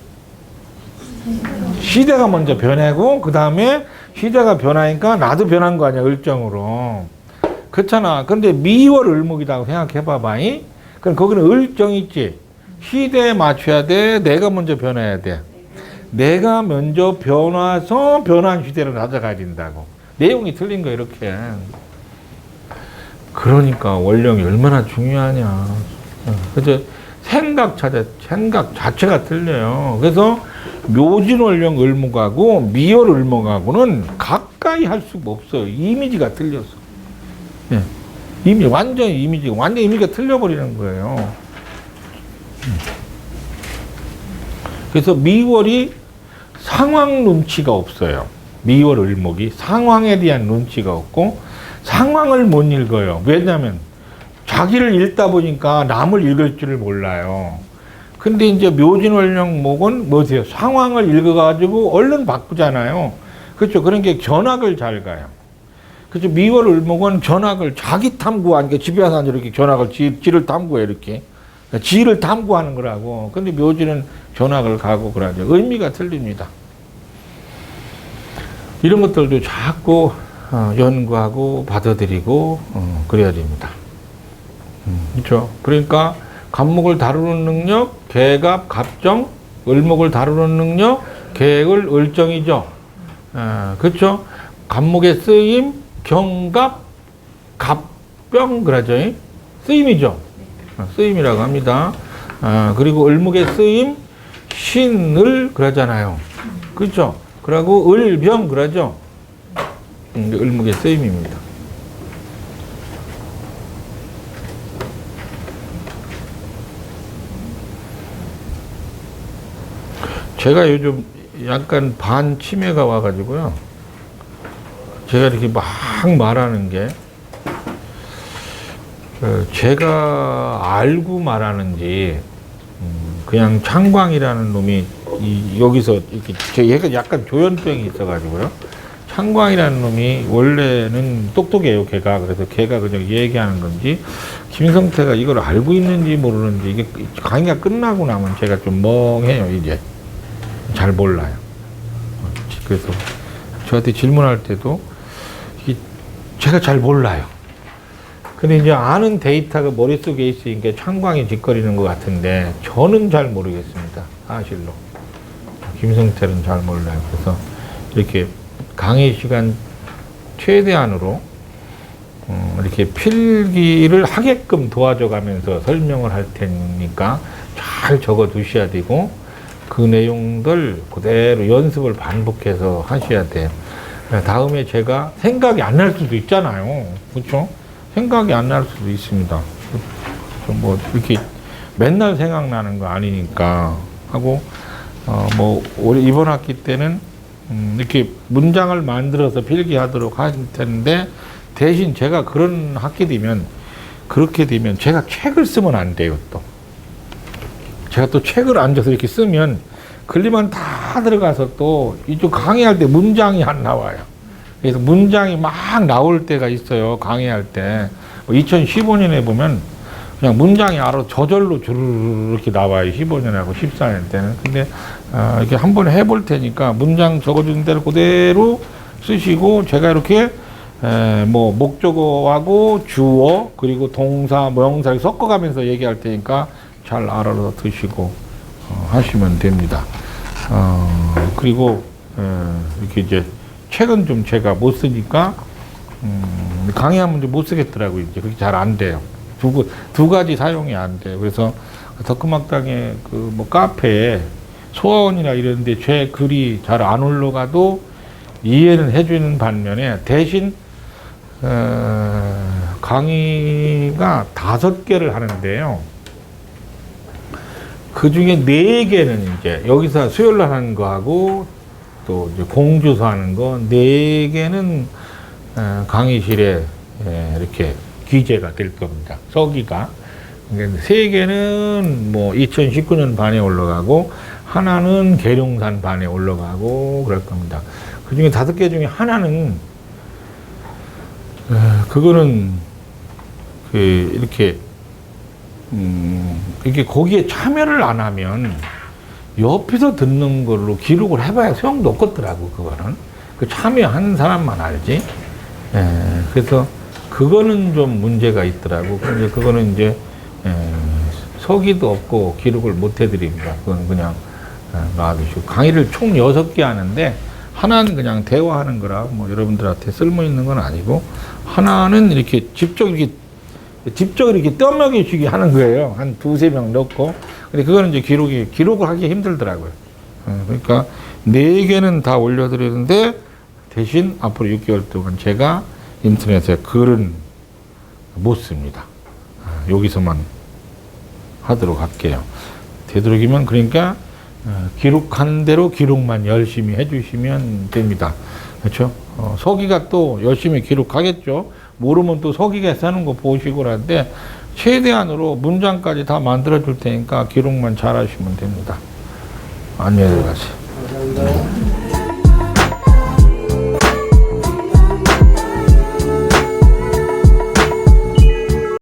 시대가 먼저 변하고 그 다음에 시대가 변하니까 나도 변한 거 아니야, 을정으로. 그렇잖아. 근데 미월 을목이라고 생각해봐봐. 그럼 거기는 을정 있지. 시대에 맞춰야 돼. 내가 먼저 변해야 돼. 내가 먼저 변화서 변한 시대로 가져가야 된다고. 내용이 틀린 거 이렇게. 그러니까 원령이 얼마나 중요하냐. 그래서 생각 자체가 틀려요. 그래서 묘진원령 을목하고 미월 을목하고는 가까이 할 수가 없어요. 이미지가 틀렸어. 예. 완전 이미지가 틀려버리는 거예요. 그래서 미월이 상황 눈치가 없어요. 미월 을목이 상황에 대한 눈치가 없고 상황을 못 읽어요. 왜냐하면 자기를 읽다 보니까 남을 읽을 줄을 몰라요. 근데 이제 묘진월령 목은 뭐세요? 상황을 읽어가지고 얼른 바꾸잖아요. 그렇죠. 그런 게 견학을 잘 가요. 그렇죠. 미월 을목은 견학을 자기 탐구하니까 집에 와서 이렇게 견학을 지를 탐구해 이렇게. 지를 탐구하는 거라고. 근데 묘지는 견학을 가고 그러죠. 의미가 틀립니다. 이런 것들도 자꾸 연구하고 받아들이고 그래야 됩니다. 그렇죠. 그러니까 갑목을 다루는 능력, 계갑, 갑정, 을목을 다루는 능력, 계을, 을정이죠. 그렇죠. 갑목의 쓰임, 경갑, 갑병 그러죠. 쓰임이죠. 쓰임이라고 합니다. 그리고 을목의 쓰임, 신을 그러잖아요. 그렇죠. 그리고 을병 그러죠. 을목의 쓰임입니다. 제가 요즘 약간 반치매가 와가지고요. 제가 이렇게 막 말하는 게 제가 알고 말하는지 그냥 창광이라는 놈이 여기서 이렇게 얘가 약간 조현병이 있어가지고요. 창광이라는 놈이 원래는 똑똑해요, 걔가. 그래서 걔가 그냥 얘기하는 건지 김성태가 이걸 알고 있는지 모르는지 이게 강의가 끝나고 나면 제가 좀 멍해요, 이제. 잘 몰라요. 그래서 저한테 질문할 때도 제가 잘 몰라요. 근데 이제 아는 데이터가 머릿속에 있으니까 창광이 짓거리는 것 같은데 저는 잘 모르겠습니다. 사실로. 김성태는 잘 몰라요. 그래서 이렇게 강의 시간 최대한으로 이렇게 필기를 하게끔 도와줘 가면서 설명을 할 테니까 잘 적어 두셔야 되고 그 내용들 그대로 연습을 반복해서 하셔야 돼요. 다음에 제가 생각이 안 날 수도 있잖아요. 그렇죠? 생각이 안 날 수도 있습니다. 뭐 이렇게 맨날 생각나는 거 아니니까 하고 뭐 올해 이번 학기 때는 이렇게 문장을 만들어서 필기하도록 할 텐데 대신 제가 그런 학기 되면 그렇게 되면 제가 책을 쓰면 안 돼요. 또 제가 또 책을 앉아서 이렇게 쓰면 글리만 다 들어가서 또 이쪽 강의할 때 문장이 안 나와요. 그래서 문장이 막 나올 때가 있어요. 강의할 때. 2015년에 보면 그냥 문장이 알아서 저절로 주르르 이렇게 나와요. 15년하고 14년 때는. 근데 이렇게 한번 해볼 테니까 문장 적어준 대로 그대로 쓰시고, 제가 이렇게 뭐 목적어하고 주어 그리고 동사 명사를 섞어가면서 얘기할 테니까 잘 알아서 드시고 하시면 됩니다. 그리고 이렇게 이제 책은 좀 제가 못 쓰니까 강의하면 좀 못 쓰겠더라고요. 이제 그게 잘 안 돼요. 두 가지 사용이 안 돼요. 그래서 덕크막당의 그 뭐 카페에 소아원이나 이런 데 제 글이 잘 안 올라가도 이해는 해주는 반면에 대신 강의가 5개를 하는데요. 그 중에 4개는 이제 여기서 수요일 날 하는 거하고 또 이제 공주서 하는 거 4개는 강의실에 이렇게 기재가 될 겁니다. 서기가. 3개는 뭐 2019년 반에 올라가고 하나는 계룡산 반에 올라가고 그럴 겁니다. 그 중에 5개 중에 하나는 그거는 이렇게 거기에 참여를 안 하면 옆에서 듣는 걸로 기록을 해봐야 소용도 없겠더라고. 그거는 그 참여한 사람만 알지. 그래서 그거는 좀 문제가 있더라고. 근데 그거는 이제 서기도 없고 기록을 못 해드립니다. 그건 그냥 놔두시고, 강의를 총 6개 하는데 하나는 그냥 대화하는 거라 뭐 여러분들한테 쓸모 있는 건 아니고, 하나는 이렇게 직접 이렇게 떠먹이시기 하는 거예요. 한 2-3명 넣고. 근데 그거는 이제 기록을 하기 힘들더라고요. 그러니까 4개는 다 올려드리는데 대신 앞으로 6개월 동안 제가 인터넷에 글은 못 씁니다. 여기서만 하도록 할게요. 되도록이면 그러니까 기록하는 대로 기록만 열심히 해주시면 됩니다. 그렇죠? 서기가 또 열심히 기록하겠죠. 모르면 또 서기가 쓰는 거 보시고 하는데 최대한으로 문장까지 다 만들어 줄 테니까 기록만 잘 하시면 됩니다. 안녕히 가세요.